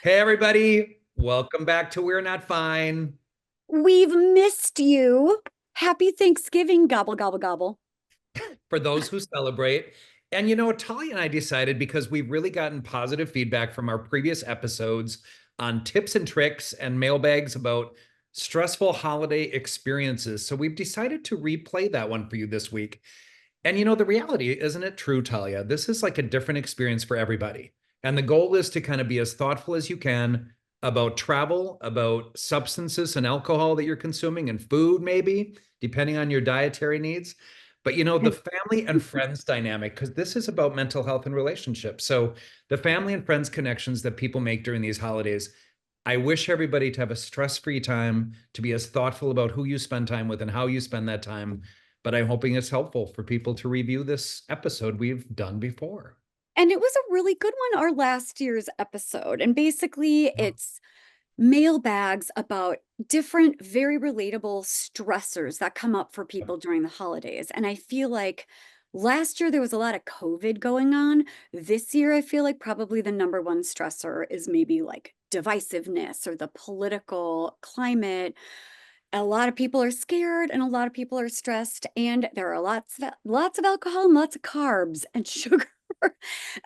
Hey, everybody. Welcome back to We're Not Fine. We've missed you. Happy Thanksgiving, gobble, gobble, gobble. For those who celebrate. And Talia and I decided because we've really gotten positive feedback from our previous episodes on tips and tricks and mailbags about stressful holiday experiences. So we've decided to replay that one for you this week. And the reality, isn't it true, Talia? This is like a different experience for everybody. And the goal is to kind of be as thoughtful as you can about travel, about substances and alcohol that you're consuming, and food, maybe, depending on your dietary needs. But the family and friends dynamic, because this is about mental health and relationships. So the family and friends connections that people make during these holidays, I wish everybody to have a stress-free time, to be as thoughtful about who you spend time with and how you spend that time. But I'm hoping it's helpful for people to review this episode we've done before. And it was a really good one, our last year's episode. And basically, it's mailbags about different, very relatable stressors that come up for people during the holidays. And I feel like last year there was a lot of COVID going on. This year, I feel like probably the number one stressor is maybe like divisiveness or the political climate. A lot of people are scared and a lot of people are stressed, and there are lots of alcohol and lots of carbs and sugar.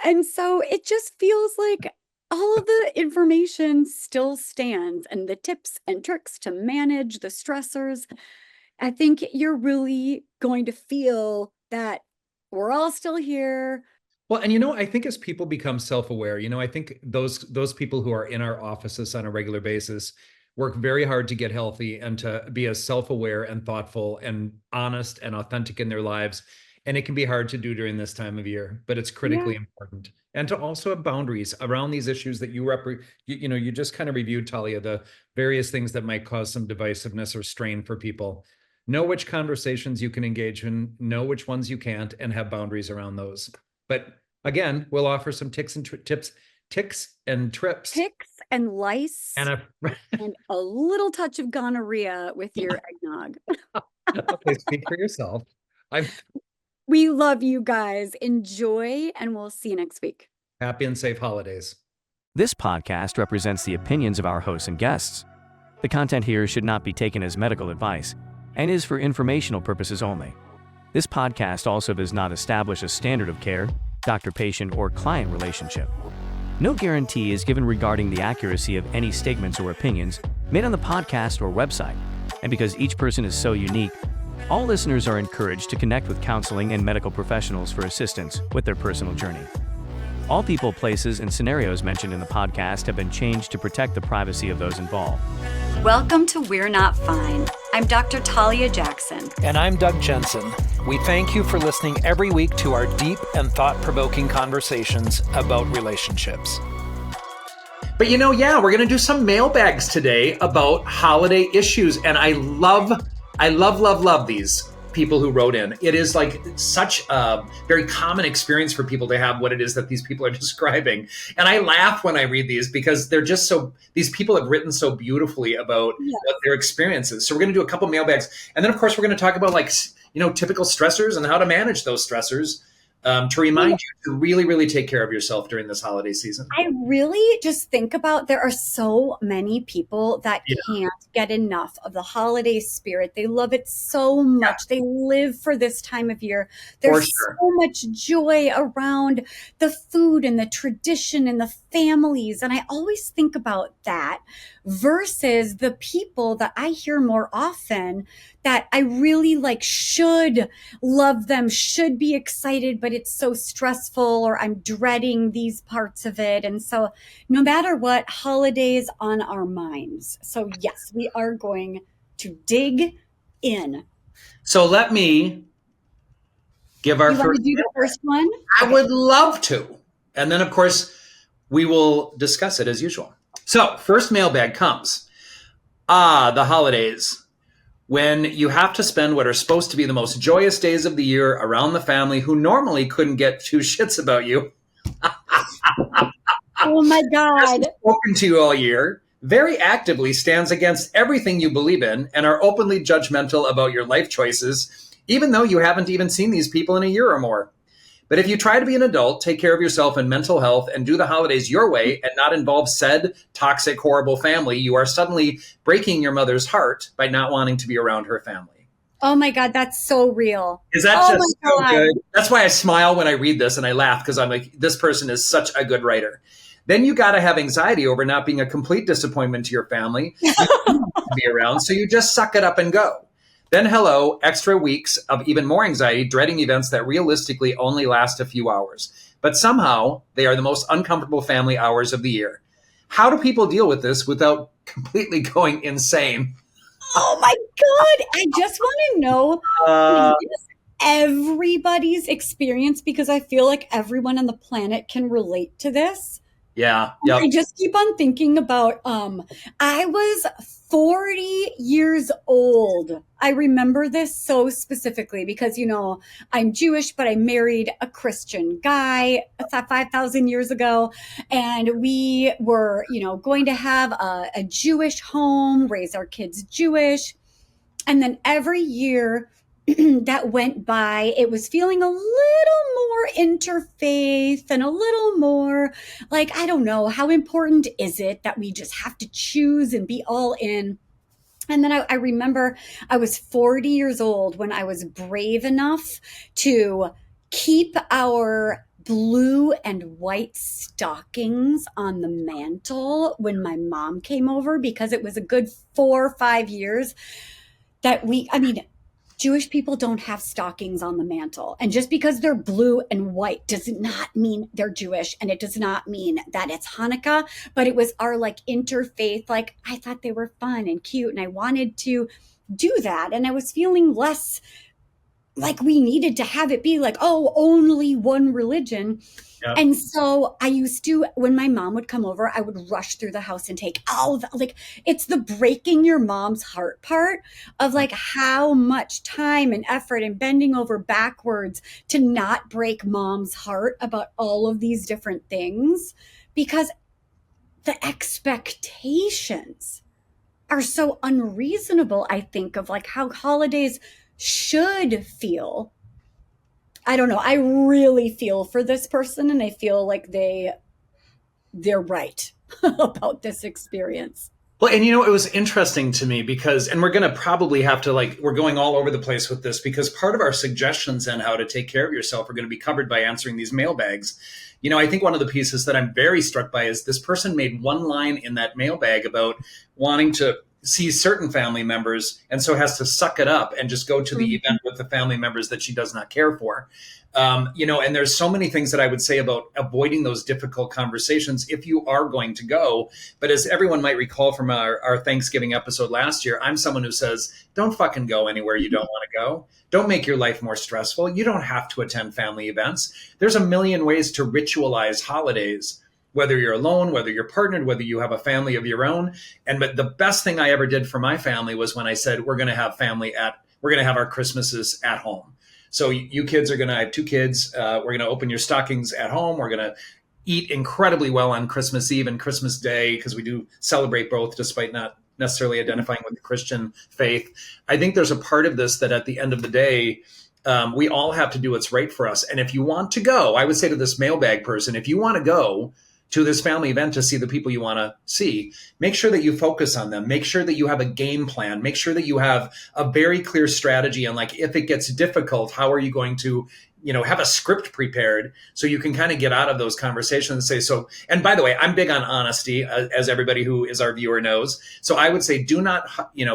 And so it just feels like all of the information still stands, and the tips and tricks to manage the stressors. I think you're really going to feel that we're all still here. Well, and I think as people become self-aware, I think those people who are in our offices on a regular basis work very hard to get healthy and to be as self-aware and thoughtful and honest and authentic in their lives. And it can be hard to do during this time of year, but it's Yeah. critically important. And to also have boundaries around these issues that you just kind of reviewed, Talia, the various things that might cause some divisiveness or strain for people. Know which conversations you can engage in, know which ones you can't, and have boundaries around those. But again, we'll offer some ticks and trips, Ticks and lice and a and a little touch of gonorrhea with your eggnog. okay, speak for yourself. I'm We love you guys. Enjoy, and we'll see you next week. happy and safe holidays. This podcast represents the opinions of our hosts and guests. The content here should not be taken as medical advice and is for informational purposes only. This podcast also does not establish a standard of care, doctor-patient, or client relationship. No guarantee is given regarding the accuracy of any statements or opinions made on the podcast or website. And because each person is so unique, all listeners are encouraged to connect with counseling and medical professionals for assistance with their personal journey. All people, places, and scenarios mentioned in the podcast have been changed to protect the privacy of those involved. Welcome to We're Not Fine. I'm Dr. Talia Jackson. And I'm Doug Jensen. We thank you for listening every week to our deep and thought-provoking conversations about relationships. But yeah, we're going to do some mailbags today about holiday issues. And I love these people who wrote in. It is like such a very common experience for people to have what it is that these people are describing. And I laugh when I read these because these people have written so beautifully about what their experiences. So we're going to do a couple mailbags. And then of course we're going to talk about typical stressors and how to manage those stressors. To remind you to really, really take care of yourself during this holiday season. I really just think about there are so many people that can't get enough of the holiday spirit. They love it so much. They live for this time of year. There's so much joy around the food and the tradition and the families. And I always think about that versus the people that I hear more often that I really should love them, should be excited, but it's so stressful, or I'm dreading these parts of it. And so no matter what, holidays on our minds. So yes, we are going to dig in. So let me give our first. Want to do the first one? I would love to. And then of course we will discuss it as usual. So first mailbag comes. The holidays. When you have to spend what are supposed to be the most joyous days of the year around the family who normally couldn't get two shits about you. Oh my God. Spoken to you all year, very actively stands against everything you believe in and are openly judgmental about your life choices, even though you haven't even seen these people in a year or more. But if you try to be an adult, take care of yourself and mental health, and do the holidays your way and not involve said toxic, horrible family, you are suddenly breaking your mother's heart by not wanting to be around her family. Oh my God, that's so real. Is that just so good? That's why I smile when I read this and I laugh, because I'm like, this person is such a good writer. Then you got to have anxiety over not being a complete disappointment to your family to be around. So you just suck it up and go. Then hello, extra weeks of even more anxiety, dreading events that realistically only last a few hours. But somehow they are the most uncomfortable family hours of the year. How do people deal with this without completely going insane? Oh my God. I just want to know everybody's experience, because I feel like everyone on the planet can relate to this. Yeah. Yep. I just keep on thinking about, I was 40 years old. I remember this so specifically because, you know, I'm Jewish, but I married a Christian guy 5,000 years ago. And we were, you know, going to have a Jewish home, raise our kids Jewish. And then every year that went by, it was feeling a little more interfaith and a little more like, I don't know, how important is it that we just have to choose and be all in? And then I remember I was 40 years old when I was brave enough to keep our blue and white stockings on the mantle when my mom came over, because it was a good 4 or 5 years that Jewish people don't have stockings on the mantle. And just because they're blue and white does not mean they're Jewish. And it does not mean that it's Hanukkah, but it was our like interfaith. Like I thought they were fun and cute and I wanted to do that. And I was feeling less like we needed to have it be like, oh, only one religion. Yep. And so I used to, when my mom would come over, I would rush through the house and take it's the breaking your mom's heart part of like how much time and effort and bending over backwards to not break mom's heart about all of these different things, because the expectations are so unreasonable, I think, of like how holidays should feel. I don't know. I really feel for this person, and I feel like they're right about this experience. Well, and you know, it was interesting to me because, and we're going to probably have to we're going all over the place with this because part of our suggestions on how to take care of yourself are going to be covered by answering these mailbags. You know, I think one of the pieces that I'm very struck by is this person made one line in that mailbag about wanting to see certain family members and so has to suck it up and just go to the event with the family members that she does not care for. You know, and there's so many things that I would say about avoiding those difficult conversations if you are going to go. But as everyone might recall from our Thanksgiving episode last year, I'm someone who says, don't fucking go anywhere you don't want to go. Don't make your life more stressful. You don't have to attend family events. There's a million ways to ritualize holidays, whether you're alone, whether you're partnered, whether you have a family of your own. But the best thing I ever did for my family was when I said, we're going to have our Christmases at home. So you kids are going to, I have 2 kids. We're going to open your stockings at home. We're going to eat incredibly well on Christmas Eve and Christmas Day, because we do celebrate both despite not necessarily identifying with the Christian faith. I think there's a part of this that at the end of the day, we all have to do what's right for us. And if you want to go, I would say to this mailbag person, if you want to go to this family event to see the people you want to see, make sure that you focus on them. Make sure that you have a game plan. Make sure that you have a very clear strategy. And like, if it gets difficult, how are you going to, you know, have a script prepared so you can kind of get out of those conversations and say, so, and by the way, I'm big on honesty, as everybody who is our viewer knows. So I would say, do not,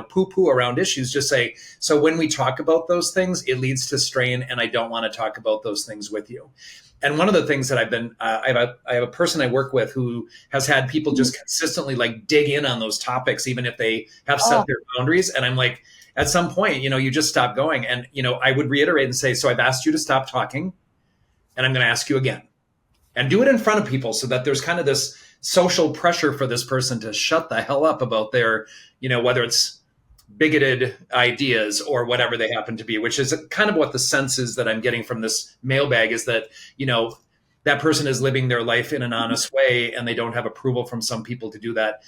poo-poo around issues. Just say, so when we talk about those things, it leads to strain, and I don't want to talk about those things with you. And one of the things that I've been, I have a person I work with who has had people just consistently dig in on those topics, even if they have set their boundaries. And I'm like, at some point, you just stop going. And, I would reiterate and say, so I've asked you to stop talking, and I'm going to ask you again, and do it in front of people so that there's kind of this social pressure for this person to shut the hell up about their, whether it's bigoted ideas or whatever they happen to be, which is kind of what the sense is that I'm getting from this mailbag, is that, that person is living their life in an honest way and they don't have approval from some people to do that.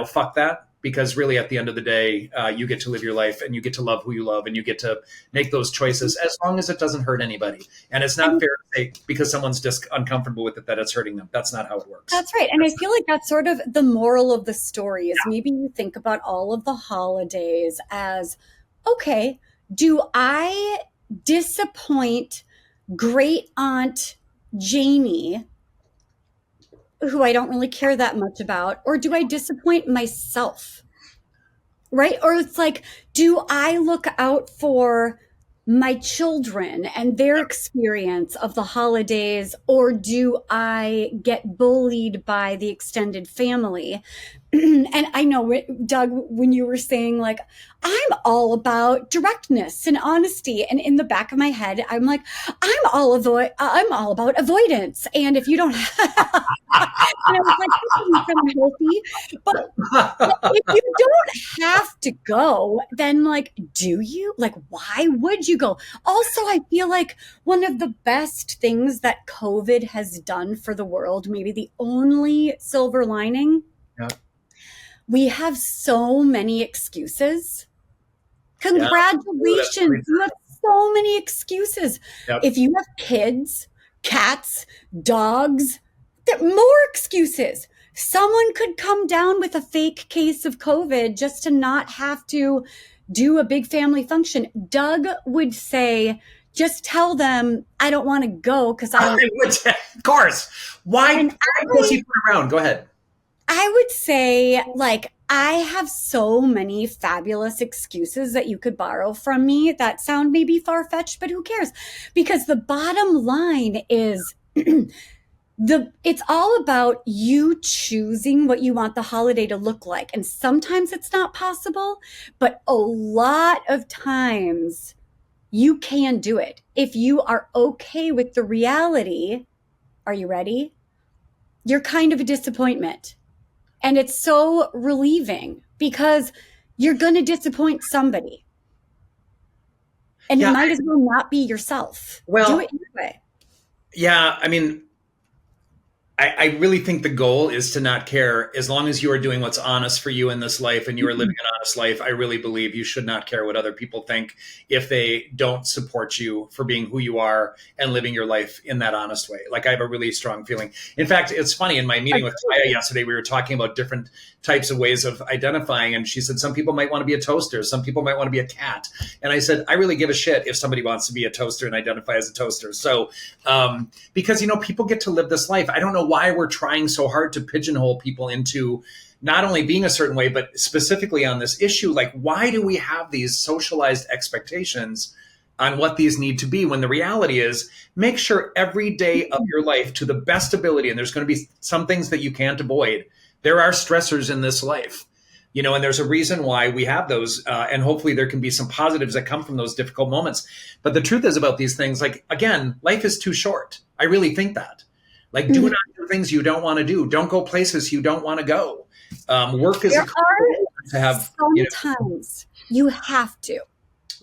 Fuck that. because really at the end of the day, you get to live your life and you get to love who you love and you get to make those choices as long as it doesn't hurt anybody. And it's not fair to say because someone's just uncomfortable with it that it's hurting them. That's not how it works. That's right. And I feel like that's sort of the moral of the story is maybe you think about all of the holidays as, okay, do I disappoint great aunt Jamie, who I don't really care that much about, or do I disappoint myself? Right? Or it's like, do I look out for my children and their experience of the holidays, or do I get bullied by the extended family? And I know, Doug, when you were saying like, I'm all about directness and honesty. And in the back of my head, I'm like, I'm all about avoidance. And if you don't have, and I was like, this isn't healthy. But if you don't have to go, then like, do you? Like, why would you go? Also, I feel like one of the best things that COVID has done for the world, maybe the only silver lining, we have so many excuses. Congratulations. You have so many excuses. If you have kids, cats, dogs, there are more excuses. Someone could come down with a fake case of COVID just to not have to do a big family function. Doug would say, just tell them I don't want to go because I don't. Of course. Why was he put around? Go ahead. I would say, like, I have so many fabulous excuses that you could borrow from me that sound maybe far-fetched, but who cares? Because the bottom line is it's all about you choosing what you want the holiday to look like. And sometimes it's not possible, but a lot of times you can do it. If you are okay with the reality, are you ready? You're kind of a disappointment. And it's so relieving because you're going to disappoint somebody. And it might as well not be yourself. Well, do it anyway. Yeah, I mean, I really think the goal is to not care. As long as you are doing what's honest for you in this life and you are living an honest life, I really believe you should not care what other people think if they don't support you for being who you are and living your life in that honest way. Like, I have a really strong feeling. In fact, it's funny, in my meeting with Talia yesterday, we were talking about different types of ways of identifying. And she said, some people might want to be a toaster. Some people might want to be a cat. And I said, I really give a shit if somebody wants to be a toaster and identify as a toaster. So, because, you know, people get to live this life. I don't know why we're trying so hard to pigeonhole people into not only being a certain way, but specifically on this issue. Like, why do we have these socialized expectations on what these need to be when the reality is make sure every day of your life to the best ability, and there's going to be some things that you can't avoid. There are stressors in this life, you know, and there's a reason why we have those. And hopefully there can be some positives that come from those difficult moments. But the truth is about these things, like, again, life is too short. I really think that. Like, do not do things you don't want to do. Don't go places you don't want to go. Work is to have. Sometimes you have to.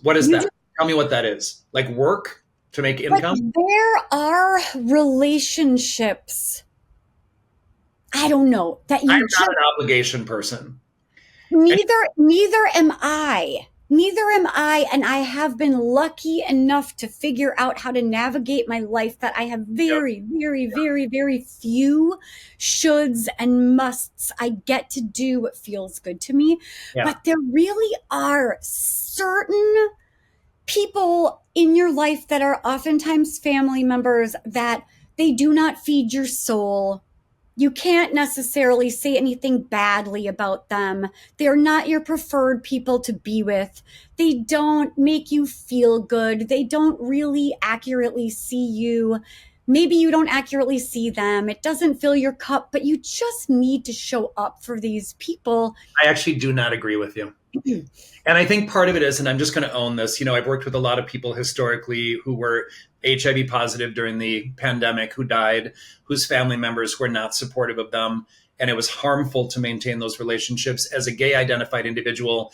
What is that? Tell me what that is. Like, work to make income? Like, there are relationships, I don't know, that you I'm not an obligation person. Neither am I. And I have been lucky enough to figure out how to navigate my life that I have very, very few shoulds and musts. I get to do what feels good to me. Yeah. But there really are certain people in your life that are oftentimes family members that they do not feed your soul. You can't necessarily say anything badly about them. They're not your preferred people to be with. They don't make you feel good. They don't really accurately see you. Maybe you don't accurately see them. It doesn't fill your cup, but you just need to show up for these people. I actually do not agree with you. And I think part of it is, and I'm just going to own this, you know, I've worked with a lot of people historically who were HIV positive during the pandemic, who died, whose family members were not supportive of them. And it was harmful to maintain those relationships. As a gay identified individual,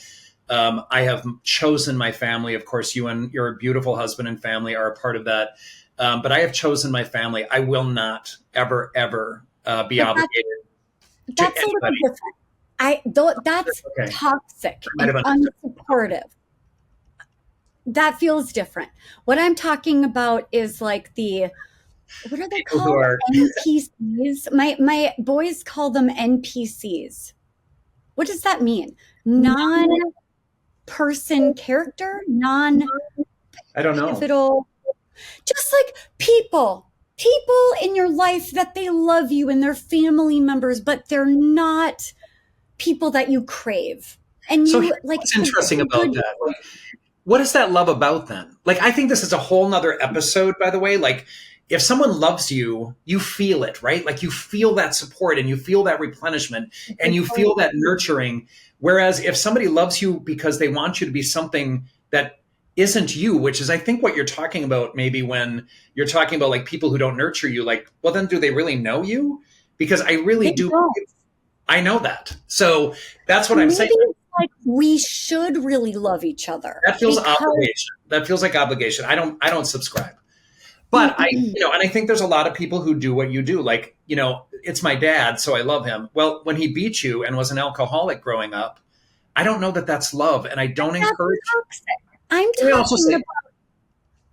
I have chosen my family. Of course, you and your beautiful husband and family are a part of that. But I have chosen my family. I will not ever be obligated that's to anybody. A little different. That's Okay. toxic Might and have understood. unsupportive. That feels different. What I'm talking about is like what are they People who called? are NPCs. My boys call them NPCs. What does that mean? Non-person character, I don't know. non-pivotal, just like people in your life that they love you and they're family members, but they're not people that you crave. And So you here's like what's interesting it's a about good- that. What is that love about then? Like, I think this is a whole nother episode, by the way. Like, if someone loves you, you feel it, right? Like, you feel that support and you feel that replenishment and you feel that nurturing. Whereas if somebody loves you because they want you to be something that isn't you, which is, I think, what you're talking about, maybe when you're talking about like people who don't nurture you, like, well, then do they really know you? Because I really They do. don't. I know that. So that's what I'm Maybe saying. it's like we should really love each other. That feels because- obligation. That feels like obligation. I don't subscribe. But and I think there's a lot of people who do what you do. Like, it's my dad, so I love him. Well, when he beat you and was an alcoholic growing up, I don't know that that's love, and I don't That's encourage. toxic. I'm Can we also talking say- about.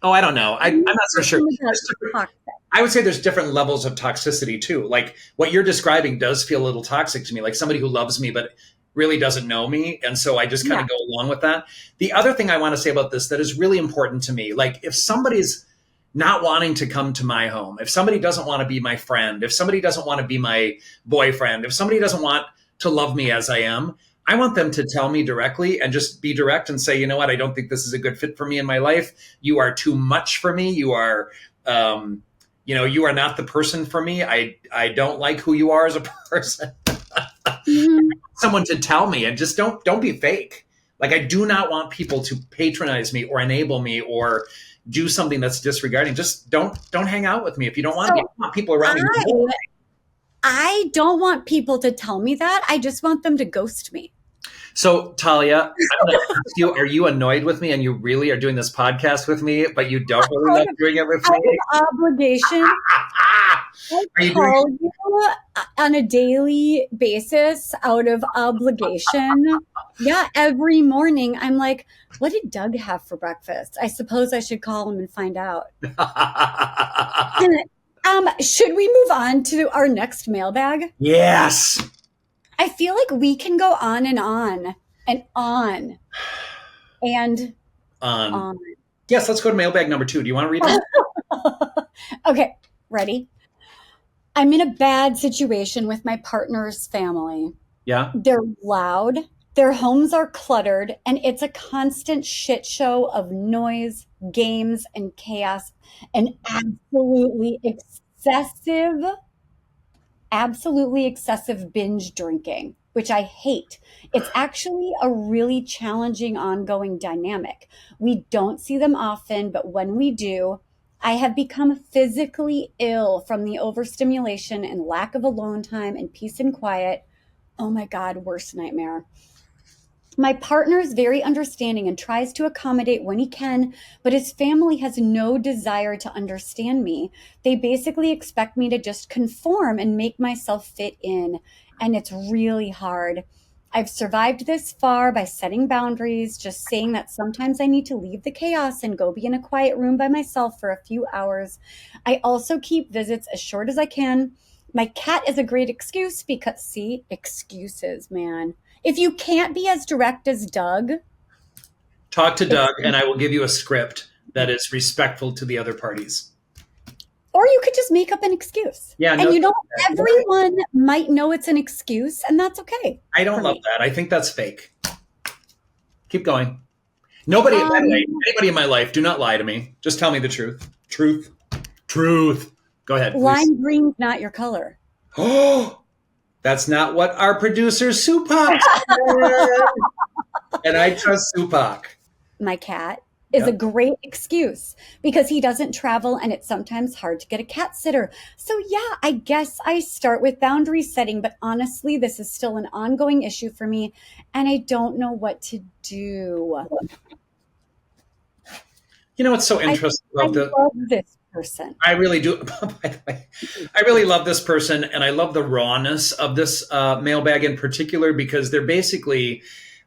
Oh, I don't know. I'm not so sure. Toxic. I would say there's different levels of toxicity too. Like what you're describing does feel a little toxic to me, like somebody who loves me but really doesn't know me. And so I just kind of go along with that. The other thing I want to say about this that is really important to me, like if somebody's not wanting to come to my home, if somebody doesn't want to be my friend, if somebody doesn't want to be my boyfriend, if somebody doesn't want to love me as I am, I want them to tell me directly and just be direct and say, you know what, I don't think this is a good fit for me in my life. You are too much for me. You are, you are not the person for me. I don't like who you are as a person. Someone to tell me, and just don't be fake. Like, I do not want people to patronize me or enable me or do something that's disregarding. Just don't hang out with me if you don't want to. You want people around you. I don't want people to tell me that. I just want them to ghost me. So, Talia, I'm going to ask you, are you annoyed with me and you really are doing this podcast with me, but you don't really love doing it with Out me? of obligation, I call you on a daily basis out of obligation. Yeah, every morning I'm like, what did Doug have for breakfast? I suppose I should call him and find out. Should we move on to our next mailbag? Yes. I feel like we can go on and on and on and on. Yes, let's go to mailbag number 2. Do you want to read it? Okay, ready? I'm in a bad situation with my partner's family. Yeah. They're loud, their homes are cluttered, and it's a constant shit show of noise, games, and chaos, and absolutely excessive binge drinking, which I hate. It's actually a really challenging ongoing dynamic. We don't see them often, but when we do, I have become physically ill from the overstimulation and lack of alone time and peace and quiet. Oh my God, worst nightmare. My partner is very understanding and tries to accommodate when he can, but his family has no desire to understand me. They basically expect me to just conform and make myself fit in, and it's really hard. I've survived this far by setting boundaries, just saying that sometimes I need to leave the chaos and go be in a quiet room by myself for a few hours. I also keep visits as short as I can. My cat is a great excuse because, see, excuses, man. If you can't be as direct as Doug, talk to Doug, and I will give you a script that is respectful to the other parties. Or you could just make up an excuse. Yeah, and everyone might know it's an excuse, and that's okay. I don't love that. I think that's fake. Keep going. Nobody, by the way, anybody in my life, do not lie to me. Just tell me the truth. Truth. Go ahead, please. Lime green's not your color. Oh, that's not what our producer Supak said. And I trust Supak. My cat is a great excuse because he doesn't travel and it's sometimes hard to get a cat sitter. So yeah, I guess I start with boundary setting, but honestly, this is still an ongoing issue for me and I don't know what to do. You know what's so interesting about I love this person. I really do. By the way, I really love this person, and I love the rawness of this mailbag in particular, because they're basically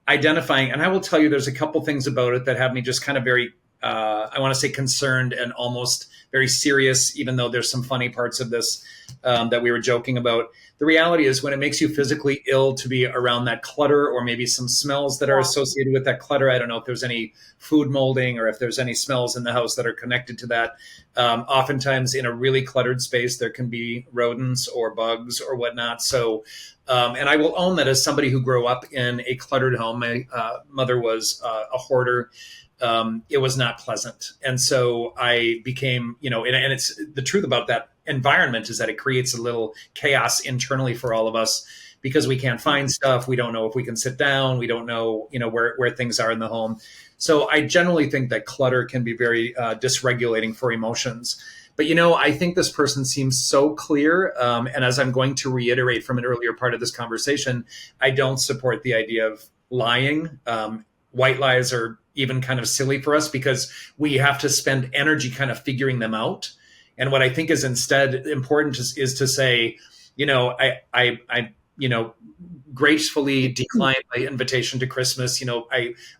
identifying, and I will tell you, there's a couple things about it that have me just kind of very, I want to say concerned and almost very serious, even though there's some funny parts of this that we were joking about. The reality is, when it makes you physically ill to be around that clutter, or maybe some smells that are associated with that clutter. I don't know if there's any food molding or if there's any smells in the house that are connected to that. Oftentimes in a really cluttered space, there can be rodents or bugs or whatnot. So, and I will own that as somebody who grew up in a cluttered home. My mother was a hoarder. It was not pleasant. And so I became, and it's the truth about that environment is that it creates a little chaos internally for all of us, because we can't find stuff. We don't know if we can sit down. We don't know, where things are in the home. So I generally think that clutter can be very dysregulating for emotions. But, I think this person seems so clear. And as I'm going to reiterate from an earlier part of this conversation, I don't support the idea of lying. White lies are even kind of silly for us, because we have to spend energy kind of figuring them out. And what I think is instead important is to say, I gracefully decline my invitation to Christmas.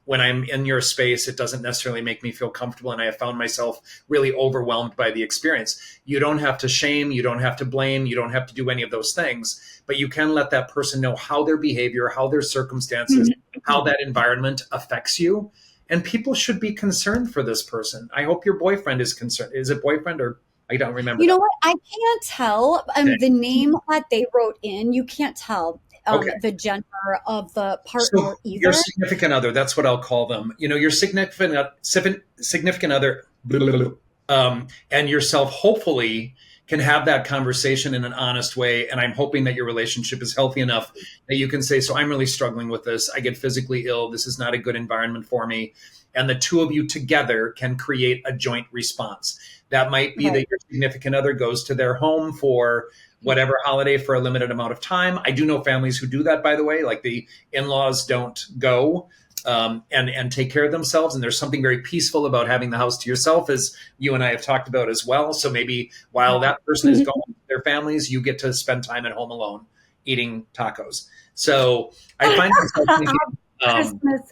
When I'm in your space, it doesn't necessarily make me feel comfortable. And I have found myself really overwhelmed by the experience. You don't have to shame, you don't have to blame, you don't have to do any of those things, but you can let that person know how their behavior, how their circumstances, how that environment affects you. And people should be concerned for this person. I hope your boyfriend is concerned. Is it boyfriend, or I don't remember? You know what? I can't tell. The name that they wrote in, you can't tell the gender of the partner either. Your significant other, that's what I'll call them. Your significant other and yourself hopefully can have that conversation in an honest way. And I'm hoping that your relationship is healthy enough that you can say, so I'm really struggling with this. I get physically ill. This is not a good environment for me. And the two of you together can create a joint response. That might be that your significant other goes to their home for whatever holiday for a limited amount of time. I do know families who do that, by the way, like the in-laws don't go and take care of themselves. And there's something very peaceful about having the house to yourself, as you and I have talked about as well. So maybe while that person is going with their families, you get to spend time at home alone eating tacos. So I find myself thinking,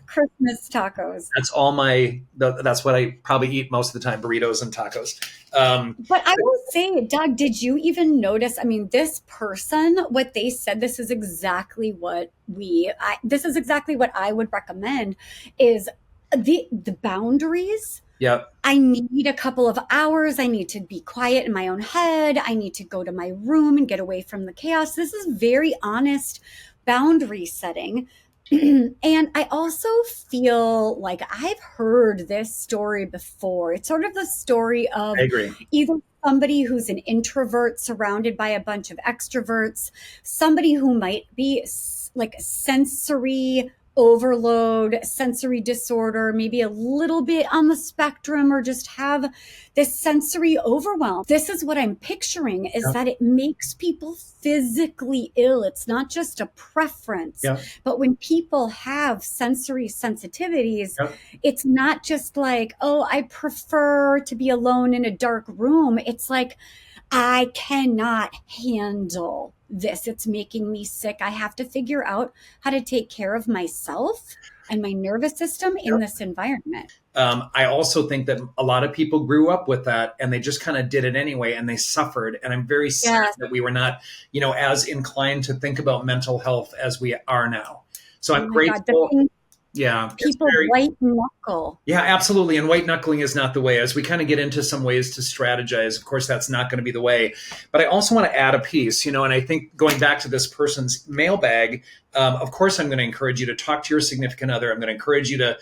Christmas tacos. That's what I probably eat most of the time, burritos and tacos. But I will say, Doug, did you even notice? I mean, this person, what they said, this is exactly what I would recommend is the boundaries. Yep. I need a couple of hours. I need to be quiet in my own head. I need to go to my room and get away from the chaos. This is very honest boundary setting. And I also feel like I've heard this story before. It's sort of the story of either somebody who's an introvert surrounded by a bunch of extroverts, somebody who might be like sensory overload, sensory disorder, maybe a little bit on the spectrum, or just have this sensory overwhelm. This is what I'm picturing, is that it makes people physically ill. It's not just a preference, but when people have sensory sensitivities, it's not just like, oh, I prefer to be alone in a dark room. It's like, I cannot handle this. It's making me sick. I have to figure out how to take care of myself and my nervous system in this environment. I also think that a lot of people grew up with that and they just kind of did it anyway and they suffered. And I'm very sad that we were not, as inclined to think about mental health as we are now. So I'm grateful. People white knuckle. Yeah, absolutely. And white knuckling is not the way. As we kind of get into some ways to strategize, of course, that's not going to be the way. But I also want to add a piece, and I think going back to this person's mailbag, of course, I'm going to encourage you to talk to your significant other. I'm going to encourage you to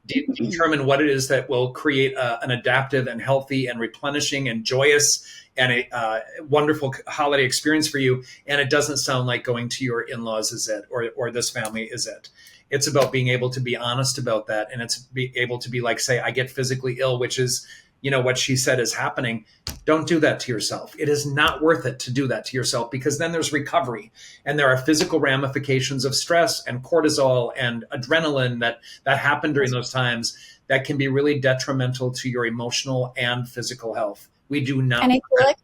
determine what it is that will create an adaptive and healthy and replenishing and joyous and a wonderful holiday experience for you. And it doesn't sound like going to your in-laws is it, or this family is it. It's about being able to be honest about that. And it's be able to be like, say, I get physically ill, which is, what she said is happening. Don't do that to yourself. It is not worth it to do that to yourself, because then there's recovery and there are physical ramifications of stress and cortisol and adrenaline that happen during those times that can be really detrimental to your emotional and physical health. We do not. And I feel like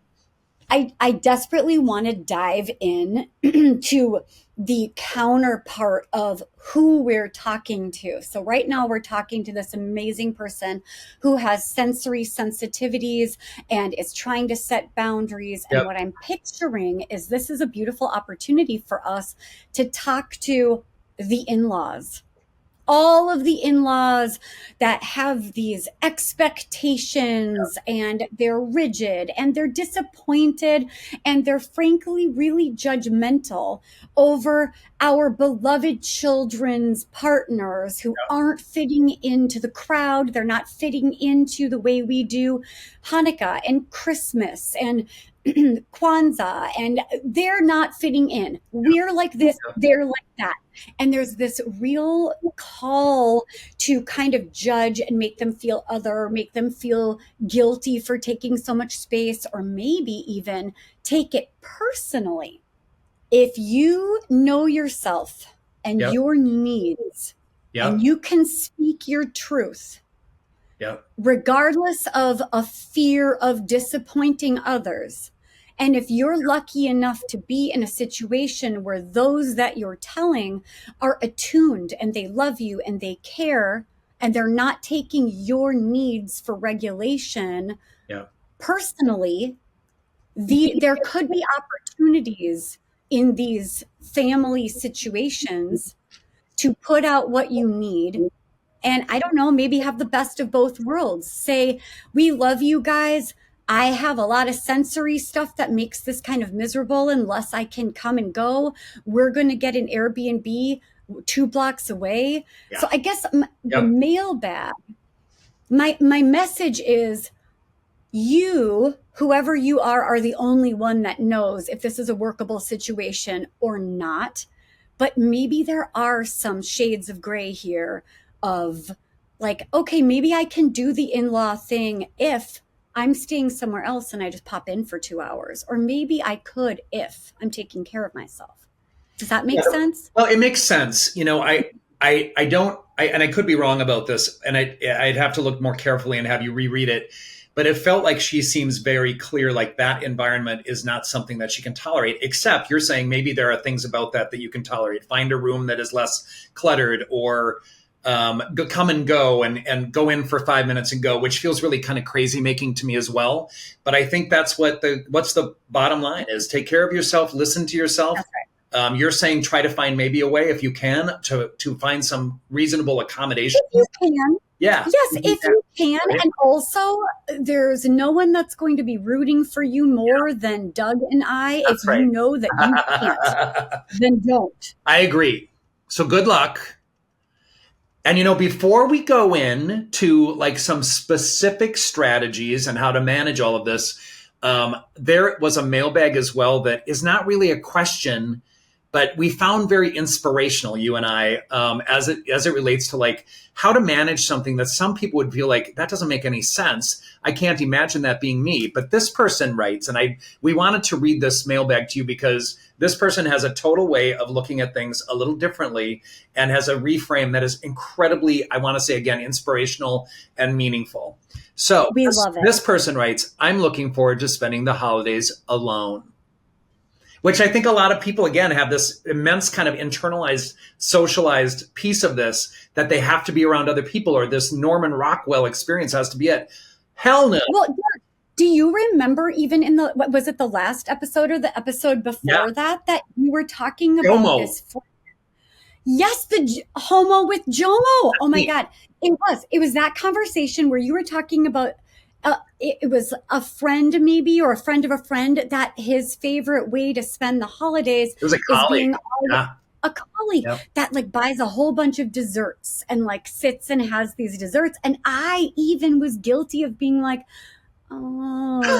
I desperately want to dive in to the counterpart of who we're talking to. So right now we're talking to this amazing person who has sensory sensitivities and is trying to set boundaries. And what I'm picturing is this is a beautiful opportunity for us to talk to the in-laws. All of the in-laws that have these expectations and they're rigid and they're disappointed and they're frankly really judgmental over our beloved children's partners who aren't fitting into the crowd. They're not fitting into the way we do Hanukkah and Christmas and Kwanzaa, and they're not fitting in. We're like this, they're like that. And there's this real call to kind of judge and make them feel other, make them feel guilty for taking so much space, or maybe even take it personally. If you know yourself and your needs, and you can speak your truth, regardless of a fear of disappointing others. And if you're lucky enough to be in a situation where those that you're telling are attuned and they love you and they care and they're not taking your needs for regulation personally, there could be opportunities in these family situations to put out what you need. And I don't know, maybe have the best of both worlds. Say, we love you guys. I have a lot of sensory stuff that makes this kind of miserable unless I can come and go. We're going to get an Airbnb 2 blocks away. So I guess the mailbag, my message is, you, whoever you are the only one that knows if this is a workable situation or not. But maybe there are some shades of gray here of like, okay, maybe I can do the in-law thing if I'm staying somewhere else and I just pop in for 2 hours. Or maybe I could if I'm taking care of myself. Does that make sense? Well, it makes sense. You know, I could be wrong about this, and I'd have to look more carefully and have you reread it. But it felt like she seems very clear, like that environment is not something that she can tolerate, except you're saying maybe there are things about that you can tolerate. Find a room that is less cluttered, or come and go and go in for 5 minutes and go, which feels really kind of crazy making to me as well. But I think that's what's the bottom line is: take care of yourself, listen to yourself. That's right. You're saying try to find maybe a way, if you can, to find some reasonable accommodation. If you can. Yeah. Yes, if you can. Right. And also, there's no one that's going to be rooting for you more than Doug and I. That's if you know that you can't, then don't. I agree. So good luck. And, you know, before we go in to like some specific strategies and how to manage all of this, there was a mailbag as well that is not really a question, but we found very inspirational, you and I, as it relates to like how to manage something that some people would feel like that doesn't make any sense. I can't imagine that being me. But this person writes, and we wanted to read this mailbag to you because this person has a total way of looking at things a little differently and has a reframe that is incredibly, I want to say again, inspirational and meaningful. So love it. This person writes, I'm looking forward to spending the holidays alone. Which I think a lot of people, again, have this immense kind of internalized, socialized piece of this, that they have to be around other people, or this Norman Rockwell experience has to be it. Hell no. Well, do you remember even in was it the last episode or the episode before that you were talking about Jomo. this? Yes, the homo with Jomo. Oh my God. It was that conversation where you were talking about it was a friend maybe, or a friend of a friend, that his favorite way to spend the holidays It was a colleague. a colleague that like buys a whole bunch of desserts and like sits and has these desserts. And I even was guilty of being like, oh, because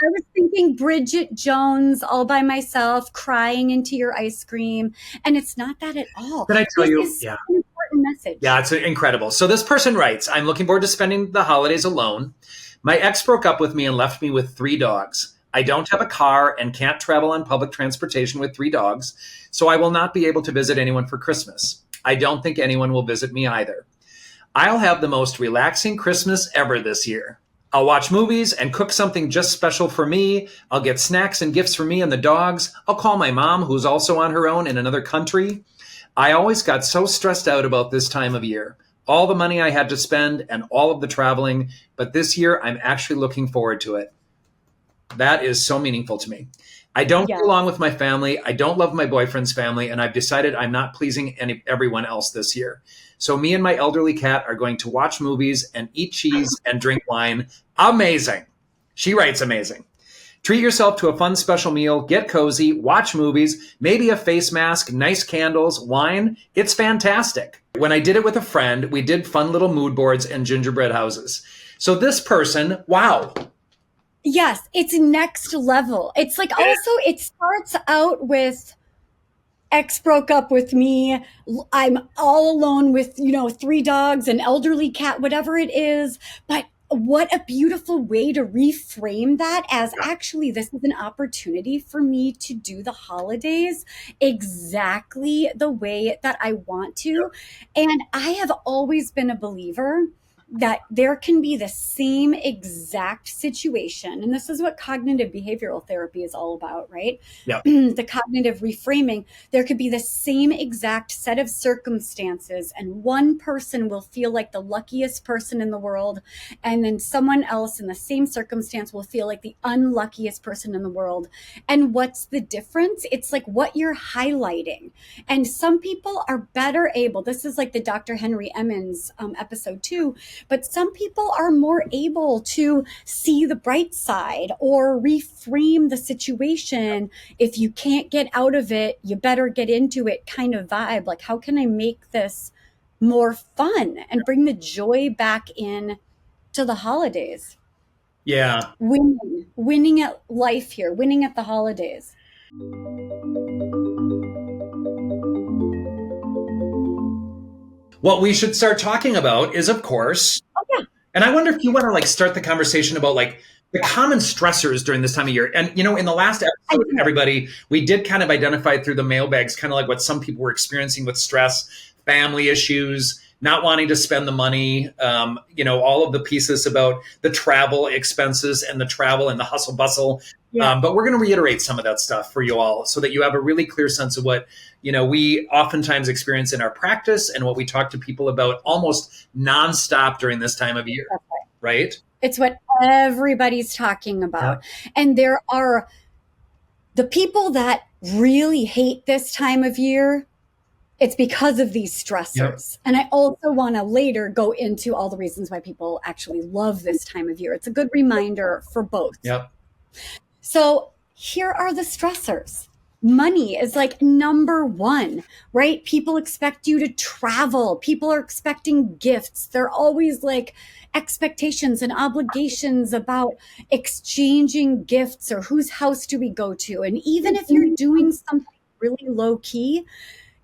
I was thinking Bridget Jones all by myself, crying into your ice cream. And it's not that at all. Can I tell you? Yeah. An important message. Yeah, it's incredible. So this person writes, I'm looking forward to spending the holidays alone. My ex broke up with me and left me with 3 dogs. I don't have a car and can't travel on public transportation with 3 dogs, so I will not be able to visit anyone for Christmas. I don't think anyone will visit me either. I'll have the most relaxing Christmas ever this year. I'll watch movies and cook something just special for me. I'll get snacks and gifts for me and the dogs. I'll call my mom, who's also on her own in another country. I always got so stressed out about this time of year, all the money I had to spend and all of the traveling. But this year, I'm actually looking forward to it. That is so meaningful to me. I don't get along with my family. I don't love my boyfriend's family. And I've decided I'm not pleasing everyone else this year. So me and my elderly cat are going to watch movies and eat cheese and drink wine. Amazing. She writes amazing. Treat yourself to a fun special meal, get cozy, watch movies, maybe a face mask, nice candles, wine. It's fantastic. When I did it with a friend, we did fun little mood boards and gingerbread houses. So this person, wow. Yes, it's next level. It's like also it starts out with ex broke up with me. I'm all alone with, 3 dogs, an elderly cat, whatever it is. But what a beautiful way to reframe that as actually this is an opportunity for me to do the holidays exactly the way that I want to. And I have always been a believer that there can be the same exact situation. And this is what cognitive behavioral therapy is all about, right? Yeah. The cognitive reframing. There could be the same exact set of circumstances, and one person will feel like the luckiest person in the world. And then someone else in the same circumstance will feel like the unluckiest person in the world. And what's the difference? It's like what you're highlighting. And some people are better able, this is like the Dr. Henry Emmons episode 2, but some people are more able to see the bright side or reframe the situation. If you can't get out of it, you better get into it kind of vibe. Like, how can I make this more fun and bring the joy back in to the holidays? Yeah. Winning at life here, winning at the holidays. What we should start talking about is, of course, and I wonder if you want to start the conversation about the common stressors during this time of year. And, in the last episode, everybody, we did kind of identify through the mailbags, kind of like what some people were experiencing with stress, family issues, not wanting to spend the money, all of the pieces about the travel expenses and the travel and the hustle bustle. Yeah. But we're going to reiterate some of that stuff for you all so that you have a really clear sense of what, we oftentimes experience in our practice and what we talk to people about almost nonstop during this time of year, right? It's what everybody's talking about. Yeah. And there are the people that really hate this time of year. It's because of these stressors. Yep. And I also want to later go into all the reasons why people actually love this time of year. It's a good reminder for both. Yep. So here are the stressors. Money is number one, right? People expect you to travel. People are expecting gifts. They're always expectations and obligations about exchanging gifts or whose house do we go to. And even if you're doing something really low key,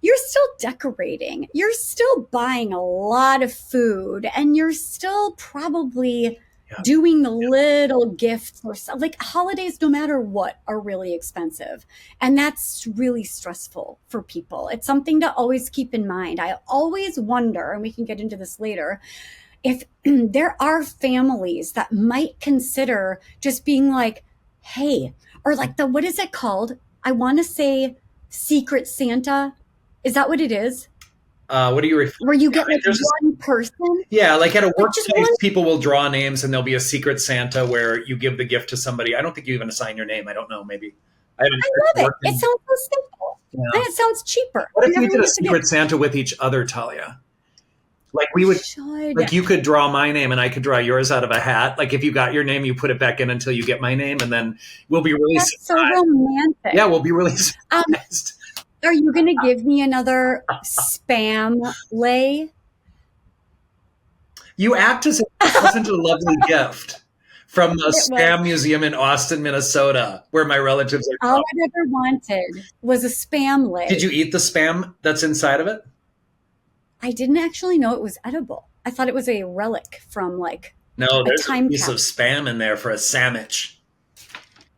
you're still decorating. You're still buying a lot of food, and you're still probably doing the little gifts or something. Holidays, no matter what, are really expensive. And that's really stressful for people. It's something to always keep in mind. I always wonder, and we can get into this later, if there are families that might consider just being hey, or what is it called? I want to say Secret Santa. Is that what it is? What are you referring to? Where you get one person? Yeah, at a workplace, people will draw names and there'll be a Secret Santa where you give the gift to somebody. I don't think you even assign your name. I don't know, maybe. I love it. It sounds so simple. Yeah. And it sounds cheaper. What if we did a Secret Santa with each other, Talia? We would, you could draw my name and I could draw yours out of a hat. If you got your name, you put it back in until you get my name, and then we'll be really surprised. So romantic. Yeah, we'll be really surprised. Are you going to give me another spam lay? You act as if it wasn't a lovely gift from the Spam Museum in Austin, Minnesota, where my relatives are from. All I ever wanted was a spam lay. Did you eat the spam that's inside of it? I didn't actually know it was edible. I thought it was a relic from No, there's a piece of spam in there for a sandwich.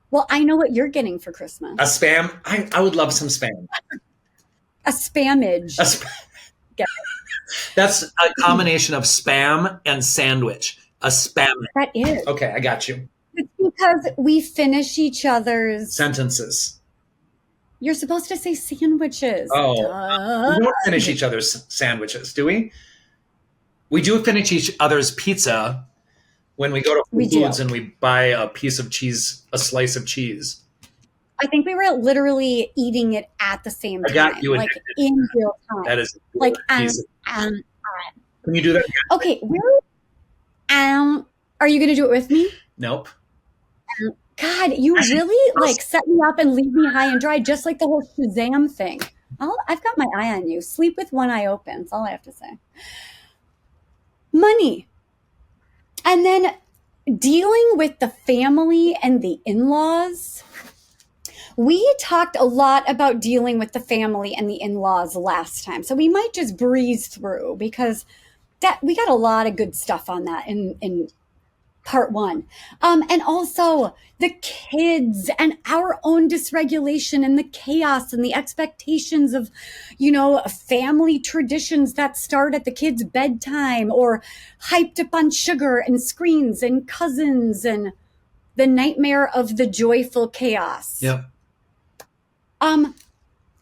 Well, I know what you're getting for Christmas. A spam? I would love some spam. A spamage. That's a combination of spam and sandwich. A spam. That is. Okay, I got you. It's because we finish each other's sentences. You're supposed to say sandwiches. Oh, Doug. we don't finish each other's sandwiches, do we? We do finish each other's pizza when we go to Whole Foods and we buy a piece of cheese, a slice of cheese. I think we were literally eating it at the same time. I got you like in real time. That is like Can you do that again? Okay, are you gonna do it with me? Nope. God, you really like set me up and leave me high and dry, just like the whole Shazam thing. I've got my eye on you. Sleep with one eye open. That's all I have to say. Money. And then dealing with the family and the in-laws. We talked a lot about dealing with the family and the in-laws last time. So we might just breeze through because we got a lot of good stuff on that in part one. And also the kids and our own dysregulation and the chaos and the expectations of, family traditions that start at the kids' bedtime or hyped up on sugar and screens and cousins and the nightmare of the joyful chaos. Yep.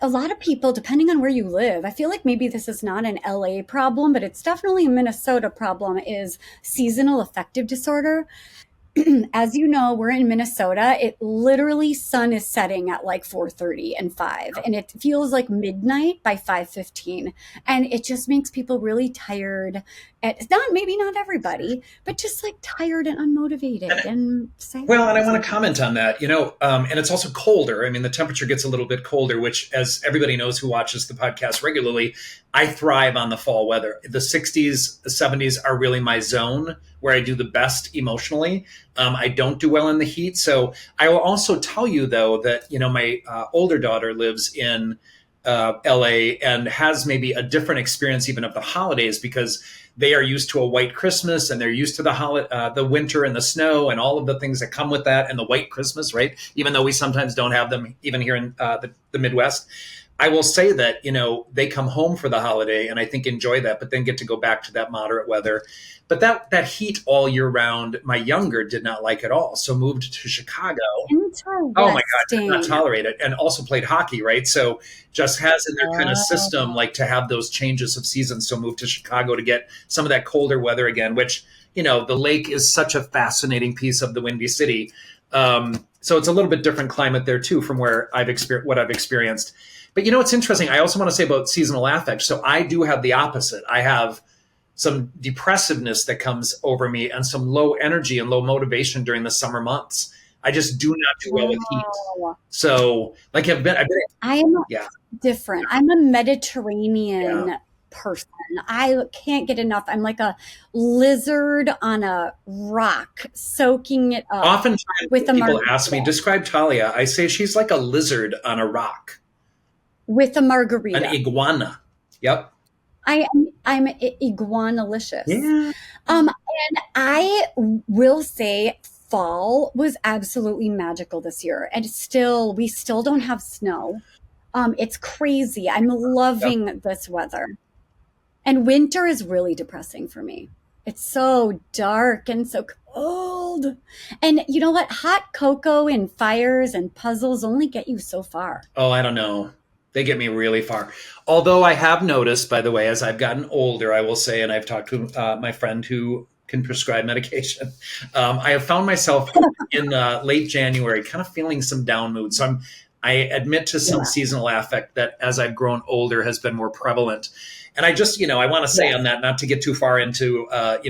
A lot of people, depending on where you live, I feel like maybe this is not an LA problem, but it's definitely a Minnesota problem, is seasonal affective disorder. As you know, we're in Minnesota. It literally sun is setting at like 4:30 and 5, and it feels like midnight by 5:15. And it just makes people really tired. Maybe not everybody, but just like tired and unmotivated and sad. Well, and I want to comment on that, and it's also colder. I mean, the temperature gets a little bit colder, which, as everybody knows who watches the podcast regularly, I thrive on the fall weather. The 60s, the 70s are really my zone where I do the best emotionally. I don't do well in the heat. So I will also tell you, though, that, my older daughter lives in LA and has maybe a different experience even of the holidays because they are used to a white Christmas and they're used to the winter and the snow and all of the things that come with that and the white Christmas, right? Even though we sometimes don't have them even here in the Midwest. I will say that, they come home for the holiday and I think enjoy that, but then get to go back to that moderate weather. But that heat all year round, my younger did not like at all. So moved to Chicago. Interesting. Oh my God, did not tolerate it. And also played hockey, right? So just has in their kind of system, like to have those changes of seasons. So moved to Chicago to get some of that colder weather again, which, the lake is such a fascinating piece of the Windy City. So it's a little bit different climate there too, from where what I've experienced. But it's interesting. I also want to say about seasonal affect. So I do have the opposite. I have some depressiveness that comes over me and some low energy and low motivation during the summer months. I just do not do well with heat. So like I am different. I'm a Mediterranean person. I can't get enough. I'm like a lizard on a rock, soaking it up. Oftentimes with people ask me, describe Talia. I say she's like a lizard on a rock. With a margarita. An iguana. Yep. I'm iguanalicious. Yeah. And I will say fall was absolutely magical this year. And we still don't have snow. It's crazy. I'm loving this weather. And winter is really depressing for me. It's so dark and so cold. And you know what? Hot cocoa and fires and puzzles only get you so far. Oh, I don't know. They get me really far. Although I have noticed, by the way, as I've gotten older, I will say, and I've talked to my friend who can prescribe medication, I have found myself in late January kind of feeling some down mood. So I admit to some seasonal affect that as I've grown older has been more prevalent. And I just, I want to say on that, not to get too far into,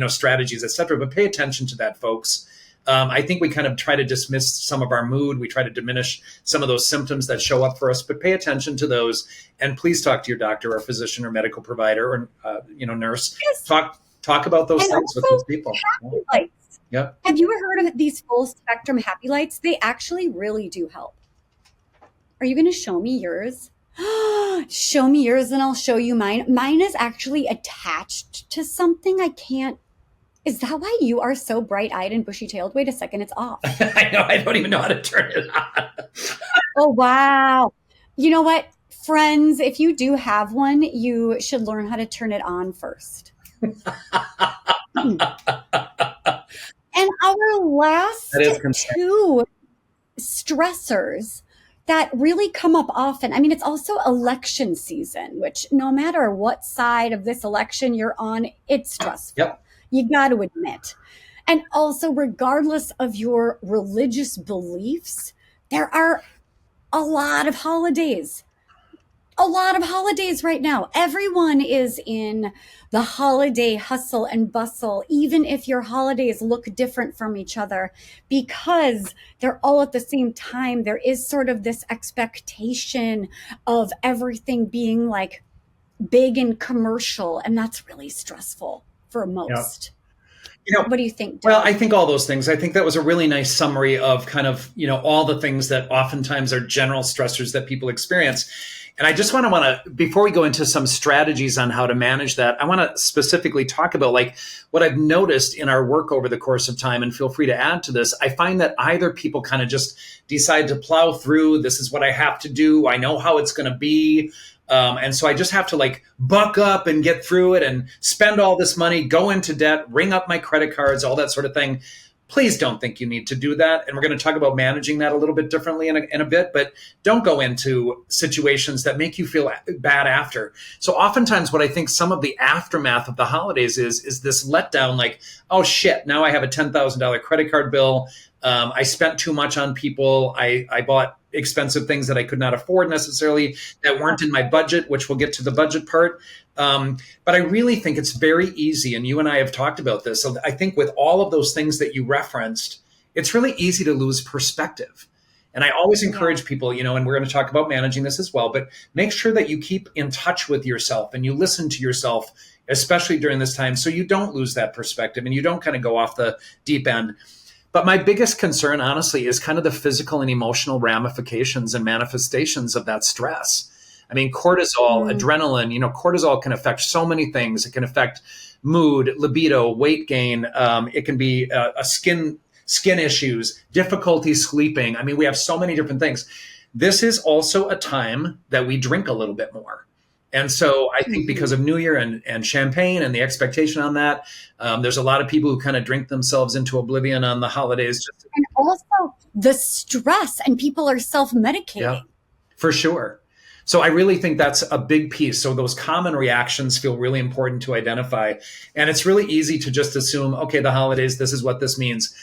strategies, et cetera, but pay attention to that, folks. I think we kind of try to dismiss some of our mood. We try to diminish some of those symptoms that show up for us, but pay attention to those. And please talk to your doctor or physician or medical provider or, nurse. Yes. Talk about those things with those people. Happy lights. Yeah. Have you ever heard of these full spectrum happy lights? They actually really do help. Are you going to show me yours? Show me yours and I'll show you mine. Mine is actually attached to something I can't. Is that why you are so bright-eyed and bushy-tailed? Wait a second, it's off. I know. I don't even know how to turn it on. Oh, wow. You know what? Friends, if you do have one, you should learn how to turn it on first. And our last That is concerning. two stressors that really come up often. I mean, it's also election season, which no matter what side of this election you're on, it's stressful. Yep. You got to admit. And also, regardless of your religious beliefs, there are a lot of holidays. A lot of holidays right now. Everyone is in the holiday hustle and bustle, even if your holidays look different from each other, because they're all at the same time. There is sort of this expectation of everything being like big and commercial, and that's really stressful for most. What do you think, Doug? Well, I think all those things. I think that was a really nice summary of kind of, all the things that oftentimes are general stressors that people experience. And I just want to, before we go into some strategies on how to manage that, I want to specifically talk about like what I've noticed in our work over the course of time, and feel free to add to this. I find that either people kind of just decide to plow through, this is what I have to do, I know how it's going to be. And so I just have to like buck up and get through it and spend all this money, go into debt, ring up my credit cards, all that sort of thing. Please don't think you need to do that. And we're going to talk about managing that a little bit differently in a bit, but don't go into situations that make you feel bad after. So oftentimes what I think some of the aftermath of the holidays is this letdown, like, oh shit, now I have a $10,000 credit card bill. I spent too much on people. I bought expensive things that I could not afford necessarily, that weren't in my budget, which we'll get to the budget part. But I really think it's very easy, and you and I have talked about this. So I think with all of those things that you referenced, it's really easy to lose perspective. And I always encourage people, and we're going to talk about managing this as well, but make sure that you keep in touch with yourself and you listen to yourself, especially during this time, so you don't lose that perspective and you don't kind of go off the deep end. But my biggest concern, honestly, is kind of the physical and emotional ramifications and manifestations of that stress. I mean, cortisol, adrenaline, cortisol can affect so many things. It can affect mood, libido, weight gain. It can be a skin issues, difficulty sleeping. I mean, we have so many different things. This is also a time that we drink a little bit more. And so I think because of New Year and champagne and the expectation on that, there's a lot of people who kind of drink themselves into oblivion on the holidays. And also the stress, and people are self-medicating. Yeah, for sure. So I really think that's a big piece. So those common reactions feel really important to identify. And it's really easy to just assume, okay, the holidays, this is what this means.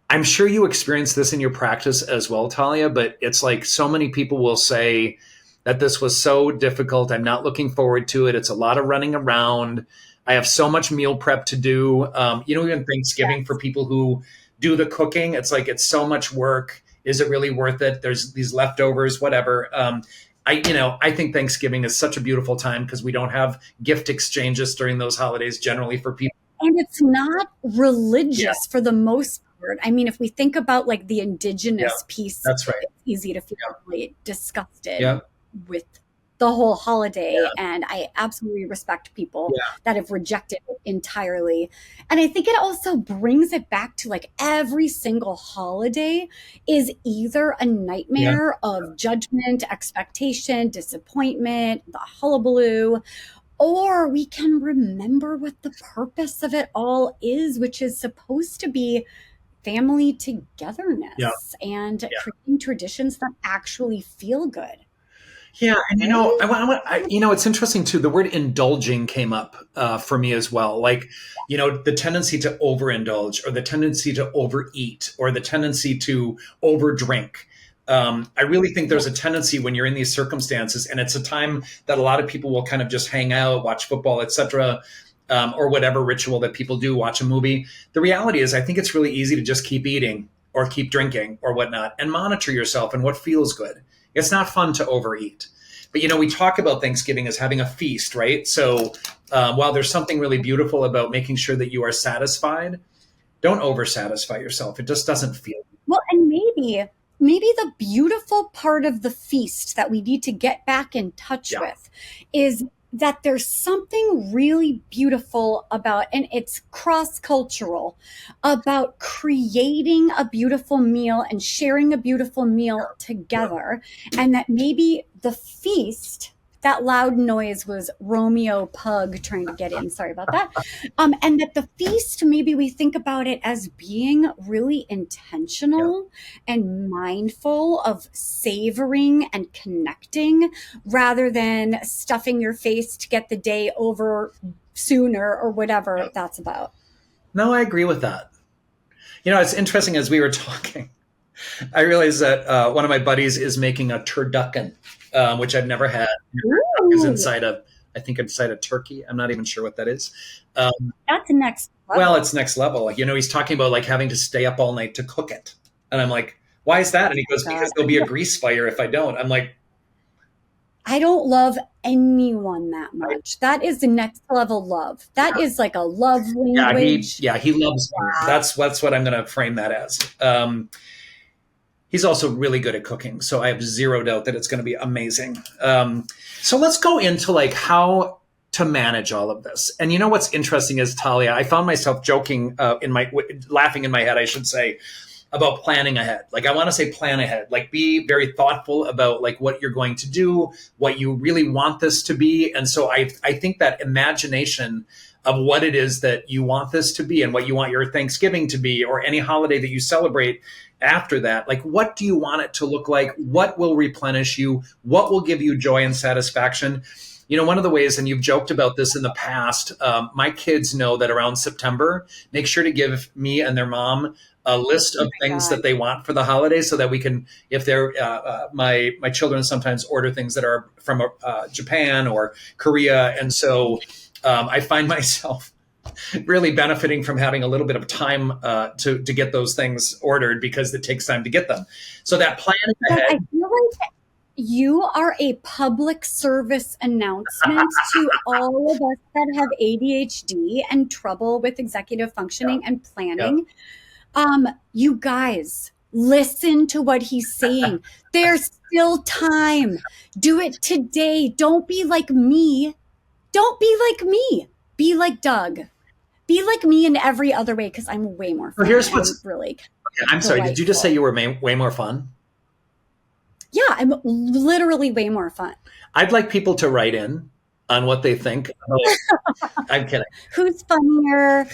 I'm sure you experience this in your practice as well, Talia, but it's like so many people will say that this was so difficult. I'm not looking forward to it. It's a lot of running around. I have so much meal prep to do. Even Thanksgiving for people who do the cooking, it's like, it's so much work. Is it really worth it? There's these leftovers, whatever. I think Thanksgiving is such a beautiful time because we don't have gift exchanges during those holidays generally for people. And it's not religious for the most part. I mean, if we think about like the indigenous piece, that's right. It's easy to feel really disgusted with the whole holiday. And I absolutely respect people that have rejected it entirely. And I think it also brings it back to like every single holiday is either a nightmare of judgment, expectation, disappointment, the hullabaloo, or we can remember what the purpose of it all is, which is supposed to be family togetherness and creating traditions that actually feel good. Yeah, and it's interesting too. The word indulging came up for me as well. Like, the tendency to overindulge, or the tendency to overeat, or the tendency to overdrink. I really think there's a tendency when you're in these circumstances, and it's a time that a lot of people will kind of just hang out, watch football, etc., or whatever ritual that people do, watch a movie. The reality is, I think it's really easy to just keep eating or keep drinking or whatnot, and monitor yourself and what feels good. It's not fun to overeat. But, we talk about Thanksgiving as having a feast, right? So while there's something really beautiful about making sure that you are satisfied, don't over-satisfy yourself. It just doesn't feel good. Well, and maybe the beautiful part of the feast that we need to get back in touch with is that there's something really beautiful about, and it's cross-cultural, about creating a beautiful meal and sharing a beautiful meal together. And that maybe the feast That loud noise was Romeo Pug trying to get in. Sorry about that. And that the feast, maybe we think about it as being really intentional and mindful of savoring and connecting rather than stuffing your face to get the day over sooner or whatever that's about. No, I agree with that. It's interesting as we were talking, I realized that one of my buddies is making a turducken, which I've never had. Is inside a turkey. I'm not even sure what that is. That's next level. Well, it's next level. He's talking about like having to stay up all night to cook it. And I'm like, why is that? And he goes, because there'll be a grease fire if I don't. I'm like, I don't love anyone that much. That is the next level love. That is like a love language. He loves me. That's what I'm going to frame that as. He's also really good at cooking, so I have zero doubt that it's going to be amazing. So let's go into like how to manage all of this. And what's interesting is, Talia, I found myself joking laughing in my head, I should say, about planning ahead. Like I want to say plan ahead, like be very thoughtful about like what you're going to do, what you really want this to be. And so I think that imagination of what it is that you want this to be and what you want your Thanksgiving to be or any holiday that you celebrate after that, like what do you want it to look like? What will replenish you? What will give you joy and satisfaction? One of the ways, and you've joked about this in the past, my kids know that around September, make sure to give me and their mom a list of things that they want for the holidays so that we can, if they're, my children sometimes order things that are from Japan or Korea. And so I find myself really benefiting from having a little bit of time to get those things ordered because it takes time to get them. So that planning ahead. I feel like you are a public service announcement to all of us that have ADHD and trouble with executive functioning and planning. You guys, listen to what he's saying. There's still time. Do it today. Don't be like me. Don't be like me. Be like Doug. Be like me in every other way because I'm way more fun. Here's what's really. I'm sorry. Did you just say you were way more fun? Yeah, I'm literally way more fun. I'd like people to write in on what they think. I'm kidding. Who's funnier?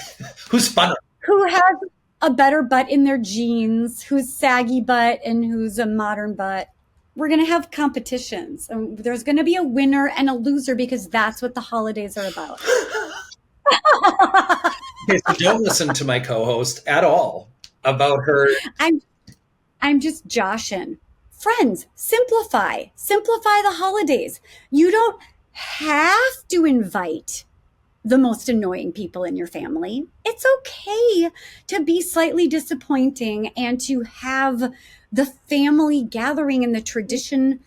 Who's funner? Who has a better butt in their jeans? Who's saggy butt and who's a modern butt? We're going to have competitions. And there's going to be a winner and a loser because that's what the holidays are about. Okay, so don't listen to my co-host at all about her. I'm just joshing. Friends, simplify the holidays. You don't have to invite the most annoying people in your family. It's okay to be slightly disappointing and to have the family gathering and the tradition